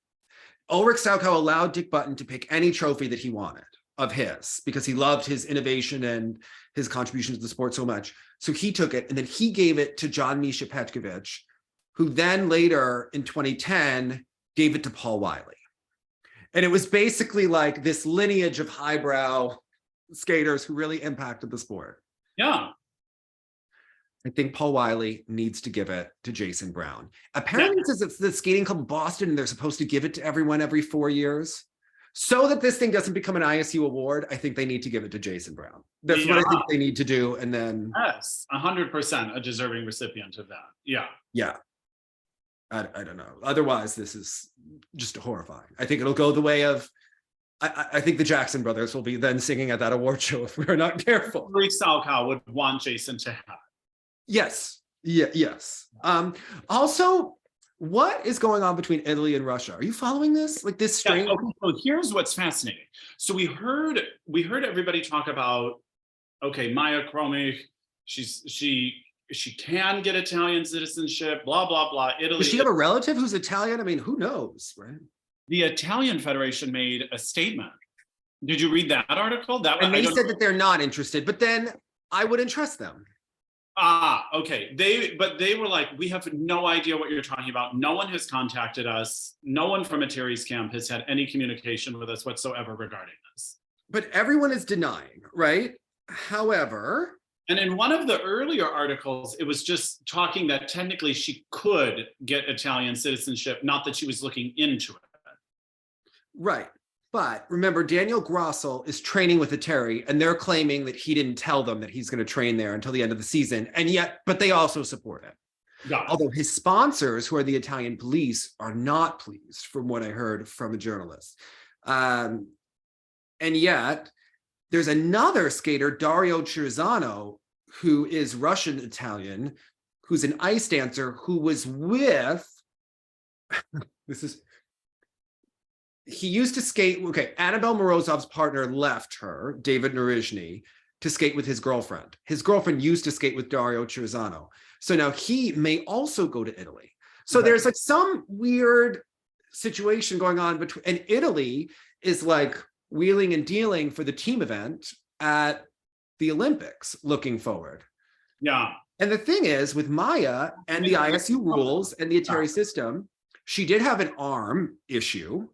Ulrich Salchow allowed Dick Button to pick any trophy that he wanted of his because he loved his innovation and his contributions to the sport so much. So he took it and then he gave it to John Misha Petkovic, who then later in 2010 gave it to Paul Wiley. And it was basically like this lineage of highbrow skaters who really impacted the sport. Yeah. I think Paul Wiley needs to give it to Jason Brown. Apparently it says it's the Skating Club Boston and they're supposed to give it to everyone every 4 years. So that this thing doesn't become an ISU award, I think they need to give it to Jason Brown. That's what I think they need to do. And then... Yes, 100% a deserving recipient of that. Yeah. Yeah. I don't know. Otherwise, this is just horrifying. I think it'll go the way of, I think the Jackson brothers will be then singing at that award show if we're not careful. Ulrich Salchow would want Jason to have. Yes. Yeah. Yes. Also, What is going on between Italy and Russia? Are you following this? Like this strange. Yeah, okay, so here's what's fascinating. So we heard everybody talk about, okay, Maya Kromich, she can get Italian citizenship, blah, blah, blah. Italy. Does she have a relative who's Italian? I mean, who knows, right? The Italian Federation made a statement. Did you read that article? And they said that they're not interested, but then I wouldn't trust them. Okay. They were like, we have no idea what you're talking about. No one has contacted us. No one from Atari's camp has had any communication with us whatsoever regarding this. But everyone is denying, right? However, and in one of the earlier articles, it was just talking that technically she could get Italian citizenship, not that she was looking into it. Right. But remember, Daniel Grossel is training with Atari, and they're claiming that he didn't tell them that he's going to train there until the end of the season. And yet, but they also support it. Yeah. Although his sponsors, who are the Italian police, are not pleased, from what I heard from a journalist. And yet, there's another skater, Dario Chirzano, who is Russian-Italian, who's an ice dancer, who was with, he used to skate, okay, Annabelle Morozov's partner left her, David Narizhny, to skate with his girlfriend. His girlfriend used to skate with Dario Chirzano. So now he may also go to Italy. So there's like some weird situation going on between, and Italy is like wheeling and dealing for the team event at the Olympics looking forward. Yeah. And the thing is, with Maya and the ISU rules and the Atari system, she did have an arm issue,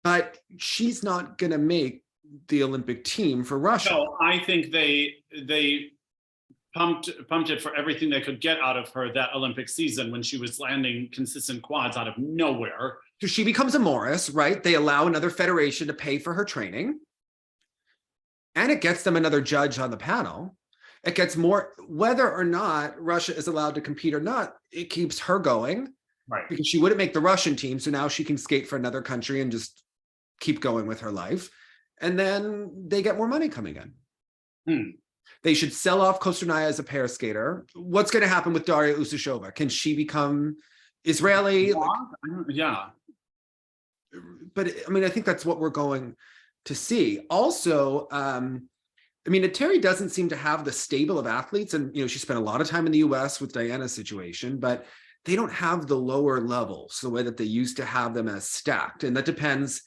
but she's not going to make the Olympic team for Russia. No, I think they pumped it for everything they could get out of her that Olympic season when she was landing consistent quads out of nowhere. So she becomes a Morris, right? They allow another federation to pay for her training. And it gets them another judge on the panel. It gets more, whether or not Russia is allowed to compete or not, it keeps her going. Right. Because she wouldn't make the Russian team. So now she can skate for another country and just keep going with her life. And then they get more money coming in. They should sell off Kosternaya as a pair skater. What's going to happen with Daria Usashova? Can she become Israeli? Yeah. But I mean, I think that's what we're going to see. Also, I mean, Atari doesn't seem to have the stable of athletes. And, you know, she spent a lot of time in the US with Diana's situation, but they don't have the lower levels the way that they used to have them as stacked. And that depends,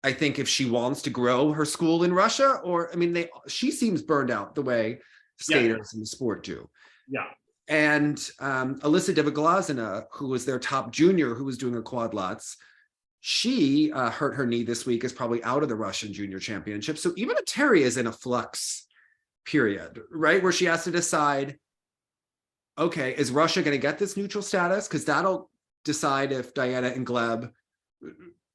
I think, if she wants to grow her school in Russia, or, I mean, she seems burned out the way skaters in the sport do. Yeah. And Alyssa Deviglazina, who was their top junior, who was doing a quadlats, she hurt her knee this week, is probably out of the Russian junior championship. So even Atari is in a flux period, right? Where she has to decide, okay, is Russia going to get this neutral status? Because that'll decide if Diana and Gleb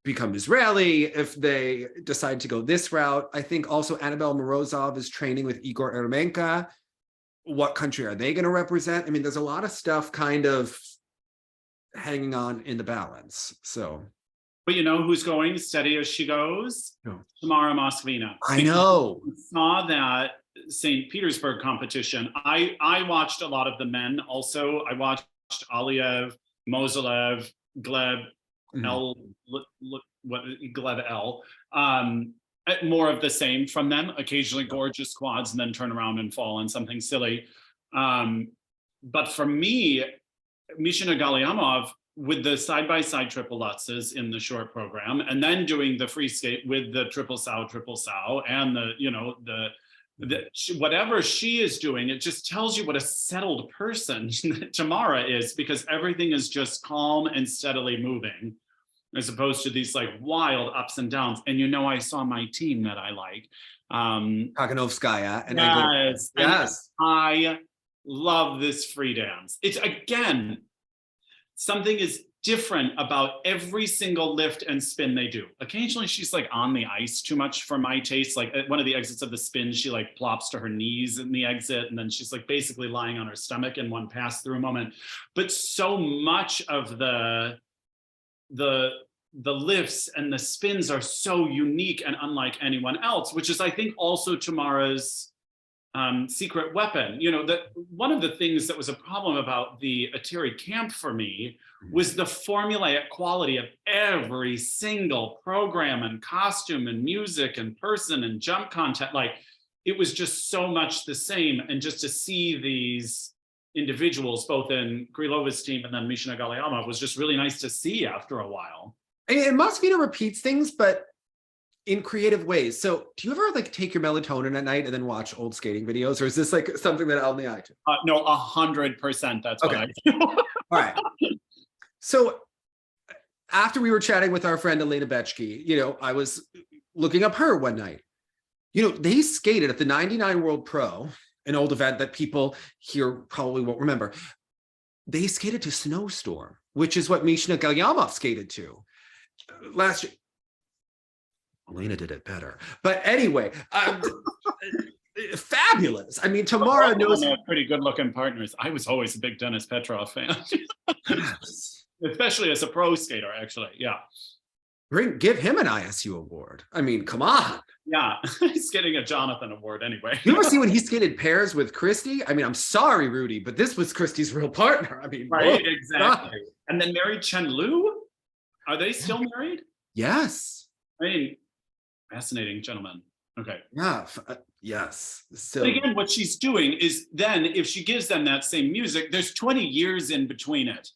become Israeli, if they decide to go this route. I think also Annabelle Morozov is training with Igor Eremenko. What country are they going to represent? I mean, there's a lot of stuff kind of hanging on in the balance. So, but you know who's going steady as she goes? No. Tamara Moskvina. I know. I saw that St. Petersburg competition. I watched a lot of the men also. I watched Aliev, Mozilev, Gleb, Gleb L. More of the same from them, occasionally gorgeous quads and then turn around and fall on something silly. But for me, Mishina and Galliamov with the side-by-side triple lutzes in the short program, and then doing the free skate with the triple sow, and whatever she is doing, it just tells you what a settled person Tamara is, because everything is just calm and steadily moving, as opposed to these like wild ups and downs. And you know, I saw my team that I like. Kaganovskaya. And yes. I love this free dance. It's, again, something is different about every single lift and spin they do. Occasionally she's like on the ice too much for my taste. Like at one of the exits of the spin, she like plops to her knees in the exit, and then she's like basically lying on her stomach in one pass through moment. But so much of the lifts and the spins are so unique and unlike anyone else, which is, I think, also Tamara's secret weapon. You know, that one of the things that was a problem about the Atari camp for me was the formulaic quality of every single program and costume and music and person and jump content. Like, it was just so much the same. And just to see these individuals, both in Krylova's team and then Mishina and Galliamov, was just really nice to see after a while. And Masvidal repeats things, but in creative ways. So do you ever like take your melatonin at night and then watch old skating videos? Or is this like something that only I do? No, 100%. That's what I do. All right. So after we were chatting with our friend Elena Bechke, you know, I was looking up her one night. You know, they skated at the 99 World Pro, an old event that people here probably won't remember. They skated to Snowstorm, which is what Mishina Galliamov skated to last year. Elena did it better. But anyway, fabulous. I mean, Tamara knows. Pretty good looking partners. I was always a big Denis Petrov fan. Especially as a pro skater, actually. Yeah. Give him an ISU award. I mean, come on. Yeah, he's getting a Jonathan award anyway. You ever see when he skated pairs with Christy? I mean, I'm sorry, Rudy, but this was Christy's real partner. I mean, right, exactly. God. And then married Chen Lu? Are they still married? Yes. I mean, fascinating gentlemen. Okay. Yeah, yes. So but again, what she's doing is then if she gives them that same music, there's 20 years in between it.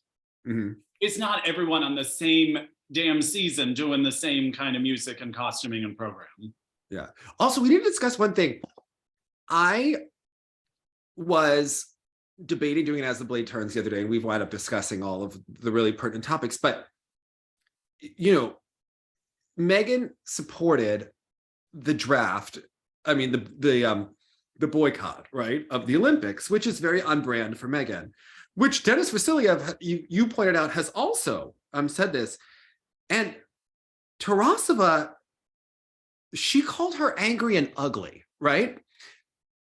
Mm-hmm. It's not everyone on the same damn season doing the same kind of music and costuming and program. Yeah. Also, we need to discuss one thing. I was debating doing it as the blade turns the other day, and we've wound up discussing all of the really pertinent topics. But, you know, Meagan supported the draft. I mean, the boycott, right, of the Olympics, which is very on brand for Meagan, which Denis Vasiliev, you pointed out, has also said this. And Tarasova, she called her angry and ugly, right?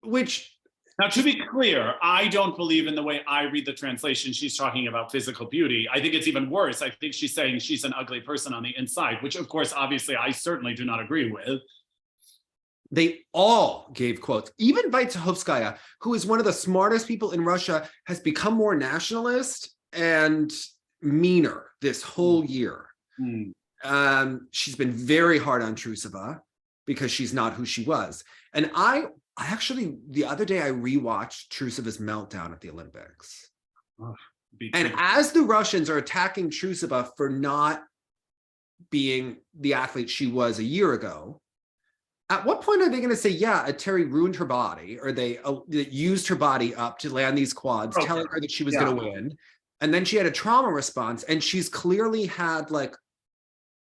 Which, now to be clear, I don't believe in the way I read the translation she's talking about physical beauty. I think it's even worse. I think she's saying she's an ugly person on the inside, which of course, obviously, I certainly do not agree with. They all gave quotes. Even Vaitsehovskaya, who is one of the smartest people in Russia, has become more nationalist and meaner this whole year. She's been very hard on Trusova because she's not who she was. And I actually, the other day, I rewatched Trusova's meltdown at the Olympics. And as the Russians are attacking Trusova for not being the athlete she was a year ago, at what point are they going to say, yeah, Atari ruined her body, or they used her body up to land these quads, telling her that she was going to win? And then she had a trauma response, and she's clearly had like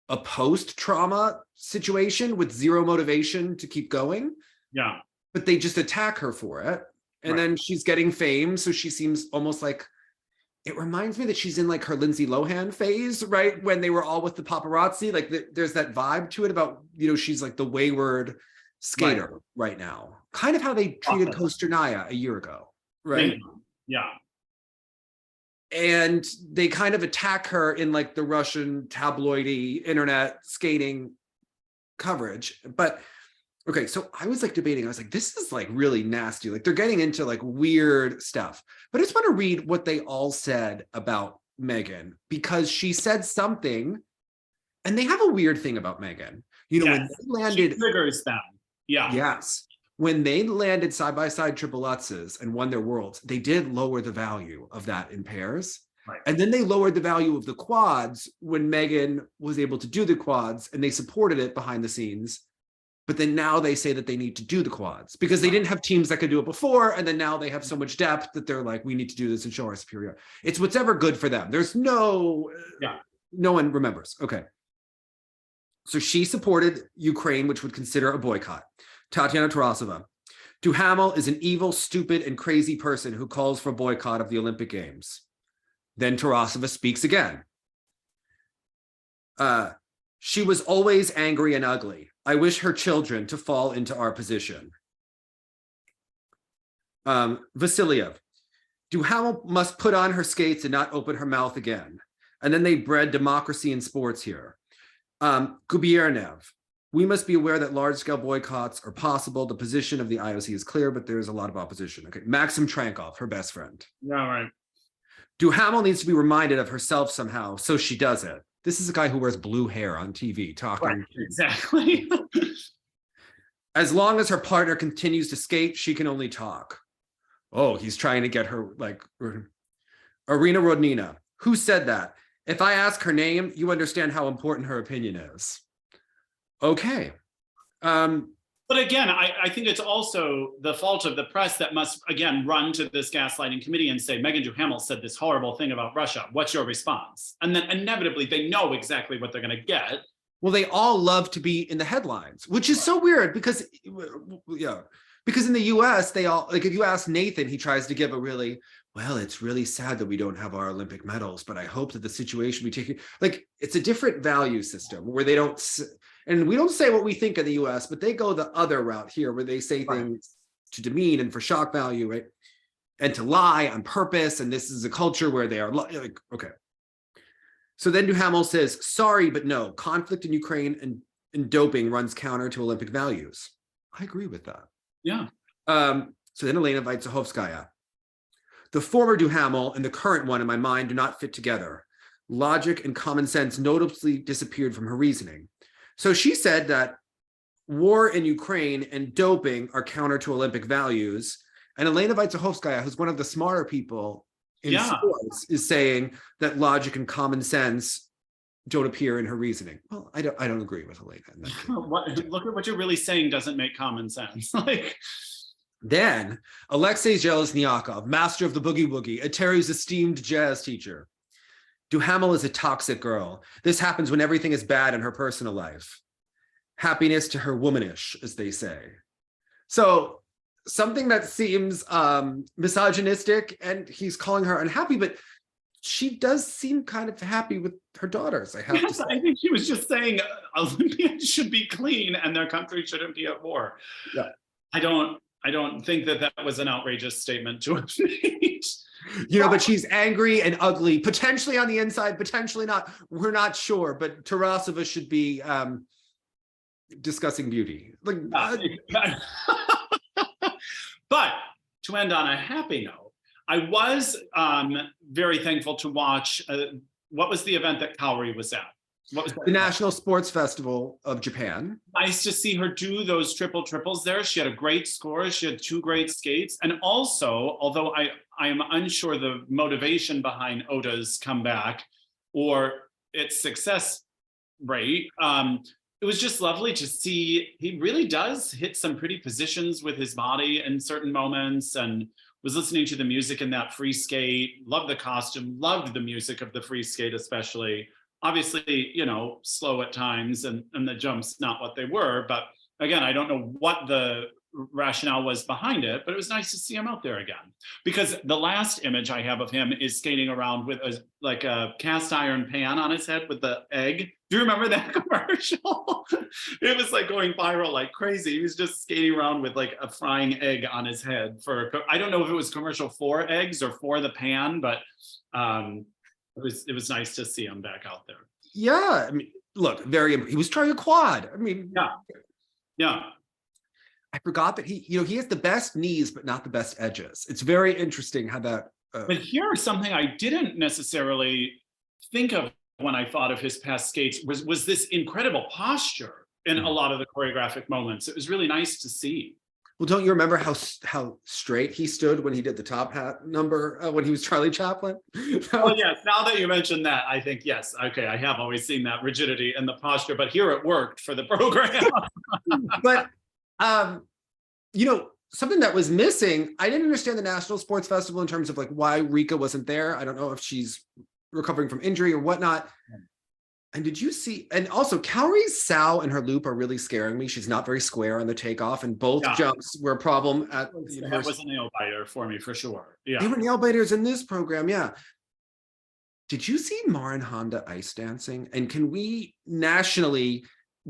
a post-trauma situation with zero motivation to keep going. Yeah. But they just attack her for it. And then she's getting fame. So she seems almost like, it reminds me that she's in like her Lindsay Lohan phase, right? When they were all with the paparazzi, like there's that vibe to it about, you know, she's like the wayward skater right now. Kind of how they treated Kosternaya a year ago, right? Yeah. And they kind of attack her in like the Russian tabloidy internet skating coverage. But okay, so I was like debating, I was like, this is like really nasty. Like they're getting into like weird stuff. But I just want to read what they all said about Meagan, because she said something, and they have a weird thing about Meagan. You know, when they landed, she triggers them. Yeah. Yes. When they landed side-by-side triple Lutzes and won their worlds, they did lower the value of that in pairs. Right. And then they lowered the value of the quads when Meagan was able to do the quads, and they supported it behind the scenes. But then now they say that they need to do the quads because they didn't have teams that could do it before. And then now they have so much depth that they're like, we need to do this and show our superior. It's whatever good for them. There's no one remembers. Okay. So she supported Ukraine, which would consider a boycott. Tatiana Tarasova. Duhamel is an evil, stupid, and crazy person who calls for boycott of the Olympic Games. Then Tarasova speaks again. She was always angry and ugly. I wish her children to fall into our position. Vasiliev. Duhamel must put on her skates and not open her mouth again. And then they bred democracy in sports here. Gubiernev. We must be aware that large-scale boycotts are possible. The position of the IOC is clear, but there's a lot of opposition. Okay, Maxim Trankov, her best friend. Yeah, right. Duhamel needs to be reminded of herself somehow, so she does it. This is a guy who wears blue hair on TV talking. Right, exactly. As long as her partner continues to skate, she can only talk. Oh, he's trying to get her like Irina Rodnina. Who said that? If I ask her name, you understand how important her opinion is. Okay. But again, I think it's also the fault of the press that must, again, run to this gaslighting committee and say, Meagan Duhamel said this horrible thing about Russia. What's your response? And then inevitably, they know exactly what they're going to get. Well, they all love to be in the headlines, which is so weird because, yeah, because in the US, they all, like if you ask Nathan, he tries to give a really, well, it's really sad that we don't have our Olympic medals, but I hope that the situation we take, like it's a different value system where they don't, and we don't say what we think in the US, but they go the other route here where they say things to demean and for shock value, right? And to lie on purpose. And this is a culture where they are like, okay. So then Duhamel says, sorry, but no, conflict in Ukraine and doping runs counter to Olympic values. I agree with that. Yeah. So then Elena Vaitsehovskaya. The former Duhamel and the current one in my mind do not fit together. Logic and common sense noticeably disappeared from her reasoning. So she said that war in Ukraine and doping are counter to Olympic values. And Elena Vaitsehovskaya, who's one of the smarter people in sports, is saying that logic and common sense don't appear in her reasoning. Well, I don't agree with Elena in that case. Look at what you're really saying doesn't make common sense. Like, then Alexei Zheleznyakov, master of the boogie woogie, Terry's esteemed jazz teacher. Duhamel is a toxic girl. This happens when everything is bad in her personal life. Happiness to her womanish, as they say. So something that seems misogynistic, and he's calling her unhappy, but she does seem kind of happy with her daughters, I have to say. I think she was just saying Olympians should be clean and their country shouldn't be at war. Yeah. I don't think that was an outrageous statement to have made. You know, but she's angry and ugly, potentially on the inside, potentially not. We're not sure, but Tarasova should be discussing beauty. Like, but to end on a happy note, I was very thankful to watch, what was the event that Kaori was at? What was that? The National Sports Festival of Japan. Nice to see her do those triples there. She had a great score. She had 2 great skates. And also, although I am unsure the motivation behind Oda's comeback or its success rate, it was just lovely to see. He really does hit some pretty positions with his body in certain moments, and was listening to the music in that free skate. Loved the costume, loved the music of the free skate especially. Obviously, you know, slow at times and the jumps not what they were. But again, I don't know what the rationale was behind it, but it was nice to see him out there again. Because the last image I have of him is skating around with a cast iron pan on his head with the egg. Do you remember that commercial? It was like going viral like crazy. He was just skating around with like a frying egg on his head I don't know if it was commercial for eggs or for the pan, but it was nice to see him back out there. Yeah, I mean, look, he was trying a quad. I mean, yeah. I forgot that he has the best knees, but not the best edges. It's very interesting how that. But here's something I didn't necessarily think of when I thought of his past skates was this incredible posture in a lot of the choreographic moments. It was really nice to see. Well, don't you remember how straight he stood when he did the top hat number when he was Charlie Chaplin? Oh yes, now that you mentioned that, I think yes. Okay, I have always seen that rigidity in the posture, but here it worked for the program. But you know, something that was missing, I didn't understand the National Sports Festival in terms of like why Rika wasn't there. I don't know if she's recovering from injury or whatnot. And did you see, and also Kaori's sow and her loop are really scaring me. She's not very square on the takeoff, and both jumps were a problem at the university. That was a nail biter for me, for sure. Yeah. They were nail biters in this program, yeah. Did you see Marin Honda ice dancing? And can we nationally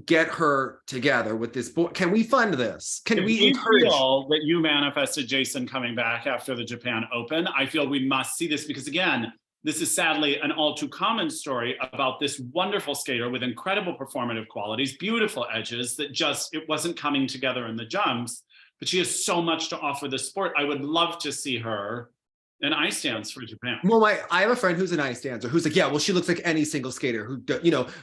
get her together with this boy? Can we fund this? Can we encourage? Feel that you manifested Jason coming back after the Japan Open? I feel we must see this because again, this is sadly an all too common story about this wonderful skater with incredible performative qualities, beautiful edges that just, it wasn't coming together in the jumps, but she has so much to offer the sport. I would love to see her in ice dance for Japan. Well, I have a friend who's an ice dancer who's like, yeah, well, she looks like any single skater who,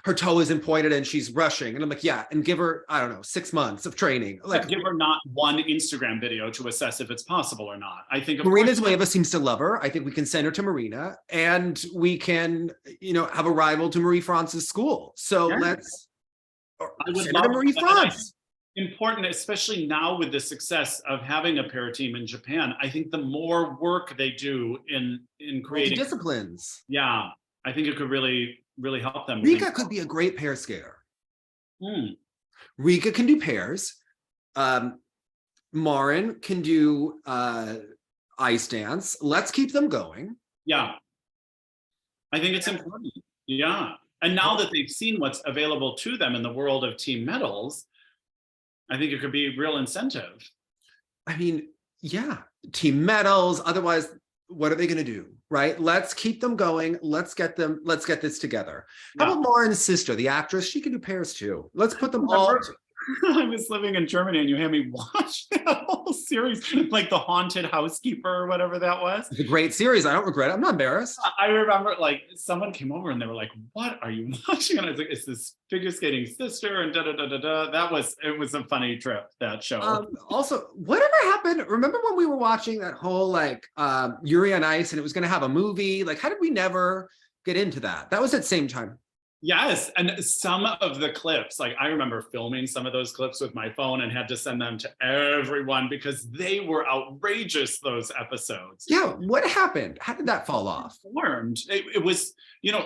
her toe isn't pointed and she's rushing. And I'm like, yeah, and give her, I don't know, 6 months of training. Like, give her not one Instagram video to assess if it's possible or not. I think Marina Zhueva seems to love her. I think we can send her to Marina, and we can, have a rival to Marie France's school. So let's send her to Marie France. Important, especially now with the success of having a para team in Japan. I think the more work they do in creating disciplines, I think it could really help them. Rika could be a great pair skater. Rika can do pairs. Marin can do ice dance. Let's keep them going. Yeah, I think it's important. Yeah, and now that they've seen what's available to them in the world of team medals, I think it could be real incentive. I mean, yeah, team medals. Otherwise, what are they going to do? Right? Let's keep them going. Let's get this together. How about Lauren's sister, the actress? She can do pairs too. Let's put them all. I was living in Germany and you had me watch that whole series, like The Haunted Housekeeper or whatever that was. It's a great series. I don't regret it. I'm not embarrassed. I remember like someone came over and they were like, what are you watching? And I was like, it's this figure skating sister and da-da-da-da-da. It was a funny trip, that show. Also, whatever happened? Remember when we were watching that whole Yuri on Ice and it was going to have a movie? Like, how did we never get into that? That was at the same time. Yes, and some of the clips, like I remember filming some of those clips with my phone and had to send them to everyone because they were outrageous, those episodes. Yeah, what happened? How did that fall off? It was,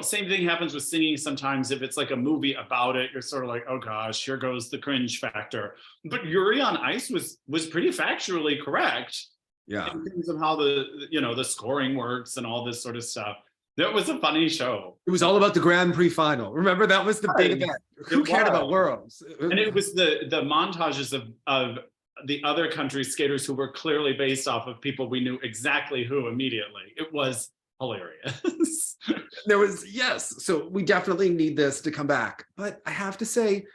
same thing happens with singing sometimes. If it's like a movie about it, you're sort of like, oh gosh, here goes the cringe factor. But Yuri on Ice was pretty factually correct. Yeah. In terms of how the scoring works and all this sort of stuff. That was a funny show. It was all about the Grand Prix final. Remember, that was the big event. Who cared about Worlds? And it was the montages of the other countries' skaters who were clearly based off of people we knew exactly who immediately. It was hilarious. So we definitely need this to come back. But I have to say,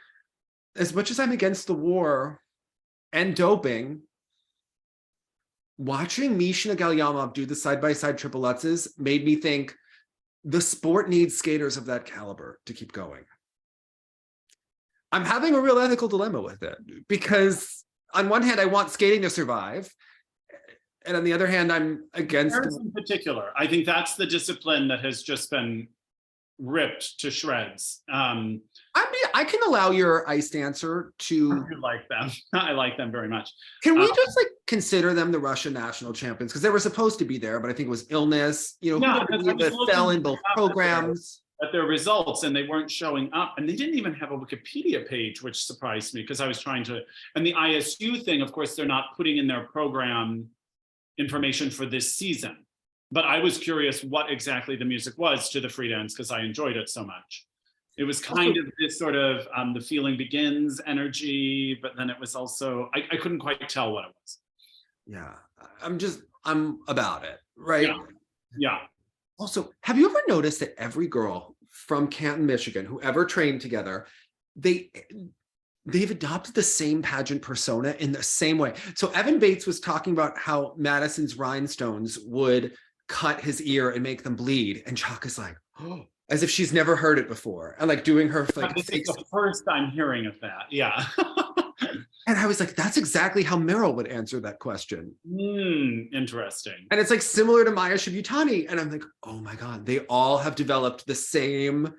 as much as I'm against the war and doping, watching Mishina and Galliamov do the side-by-side triple Lutzes made me think, the sport needs skaters of that caliber to keep going. I'm having a real ethical dilemma with it because on one hand, I want skating to survive. And on the other hand, I'm against it. In particular, I think that's the discipline that has just been ripped to shreds. I can allow your ice dancer to. I like them. I like them very much. Can we just consider them the Russian national champions? Because they were supposed to be there, but I think it was illness. That fell in both programs. At their results, and they weren't showing up, and they didn't even have a Wikipedia page, which surprised me because I was trying to. And the ISU thing, of course, they're not putting in their program information for this season. But I was curious what exactly the music was to the free dance because I enjoyed it so much. It was kind of this sort of the feeling begins energy, but then it was also, I couldn't quite tell what it was. Yeah, I'm about it, right? Yeah. Also, have you ever noticed that every girl from Canton, Michigan, who ever trained together, they've adopted the same pageant persona in the same way. So Evan Bates was talking about how Madison's rhinestones would cut his ear and make them bleed. And Chalk is like, oh, as if she's never heard it before. And doing her this is the first I'm hearing of that. Yeah. And I was like, that's exactly how Meryl would answer that question. Interesting. And it's similar to Maya Shibutani. And I'm like, oh my God, they all have developed the same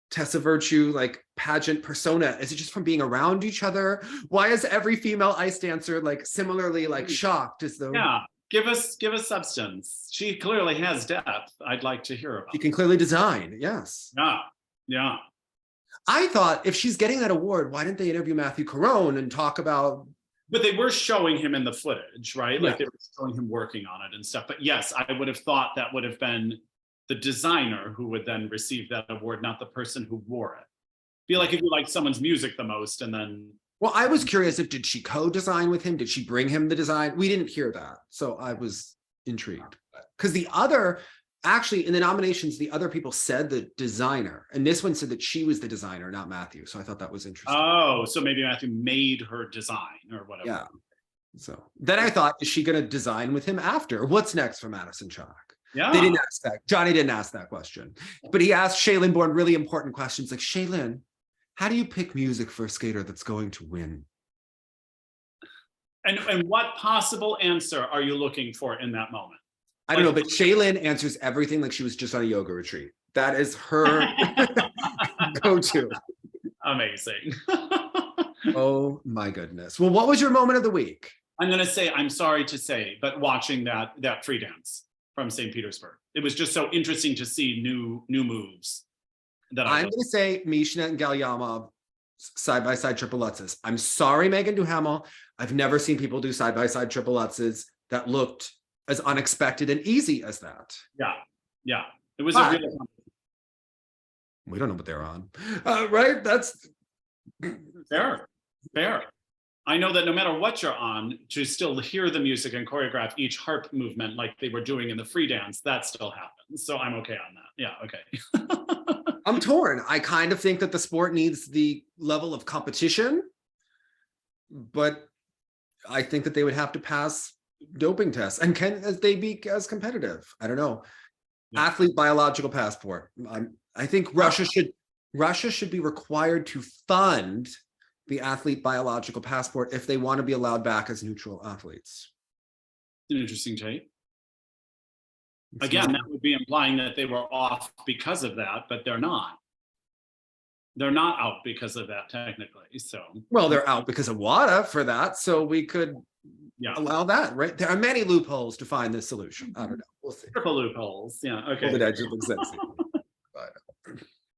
Tessa Virtue pageant persona. Is it just from being around each other? Why is every female ice dancer similarly shocked as though? Yeah, give us substance. She clearly has depth. I'd like to hear about. She can clearly design. Yes. Yeah. I thought if she's getting that award, why didn't they interview Matthew Carone and talk about? But they were showing him in the footage, right? Yeah. They were showing him working on it and stuff. But yes, I would have thought that would have been the designer who would then receive that award, not the person who wore it. Be like if you like someone's music the most and then. Well, I was curious did she co-design with him? Did she bring him the design? We didn't hear that. So I was intrigued. Because the other actually, in the nominations, the other people said the designer, and this one said that she was the designer, not Matthew. So I thought that was interesting. Oh, so maybe Matthew made her design or whatever. Yeah. So then I thought, is she going to design with him after? What's next for Madison Chalk? Yeah. They didn't ask that. Johnny didn't ask that question, but he asked Shailene Bourne really important questions like, Shailene, how do you pick music for a skater that's going to win? And what possible answer are you looking for in that moment? I don't know, but Shailene answers everything like she was just on a yoga retreat. That is her go-to. Amazing. Oh my goodness. Well, what was your moment of the week? I'm going to say, I'm sorry to say, but watching that free dance from St. Petersburg, it was just so interesting to see new moves. I'm going to say Mishina and Galliamov side-by-side triple lutzes. I'm sorry, Meagan Duhamel. I've never seen people do side-by-side triple lutzes that looked as unexpected and easy as that. Yeah. It was a real. We don't know what they're on, right? That's fair. I know that no matter what you're on, to still hear the music and choreograph each harp movement like they were doing in the free dance, that still happens. So I'm okay on that. Yeah, okay. I'm torn. I kind of think that the sport needs the level of competition, but I think that they would have to pass doping tests. And can they be as competitive? I don't know. Yeah. Athlete biological passport. I think Russia should be required to fund the athlete biological passport if they want to be allowed back as neutral athletes. An interesting take. Again, that would be implying that they were off because of that, but they're not. They're not out because of that technically. So well, they're out because of WADA for that. So we could allow that, right? There are many loopholes to find this solution. I don't know. We'll see. Triple loopholes. Yeah. Okay. Well,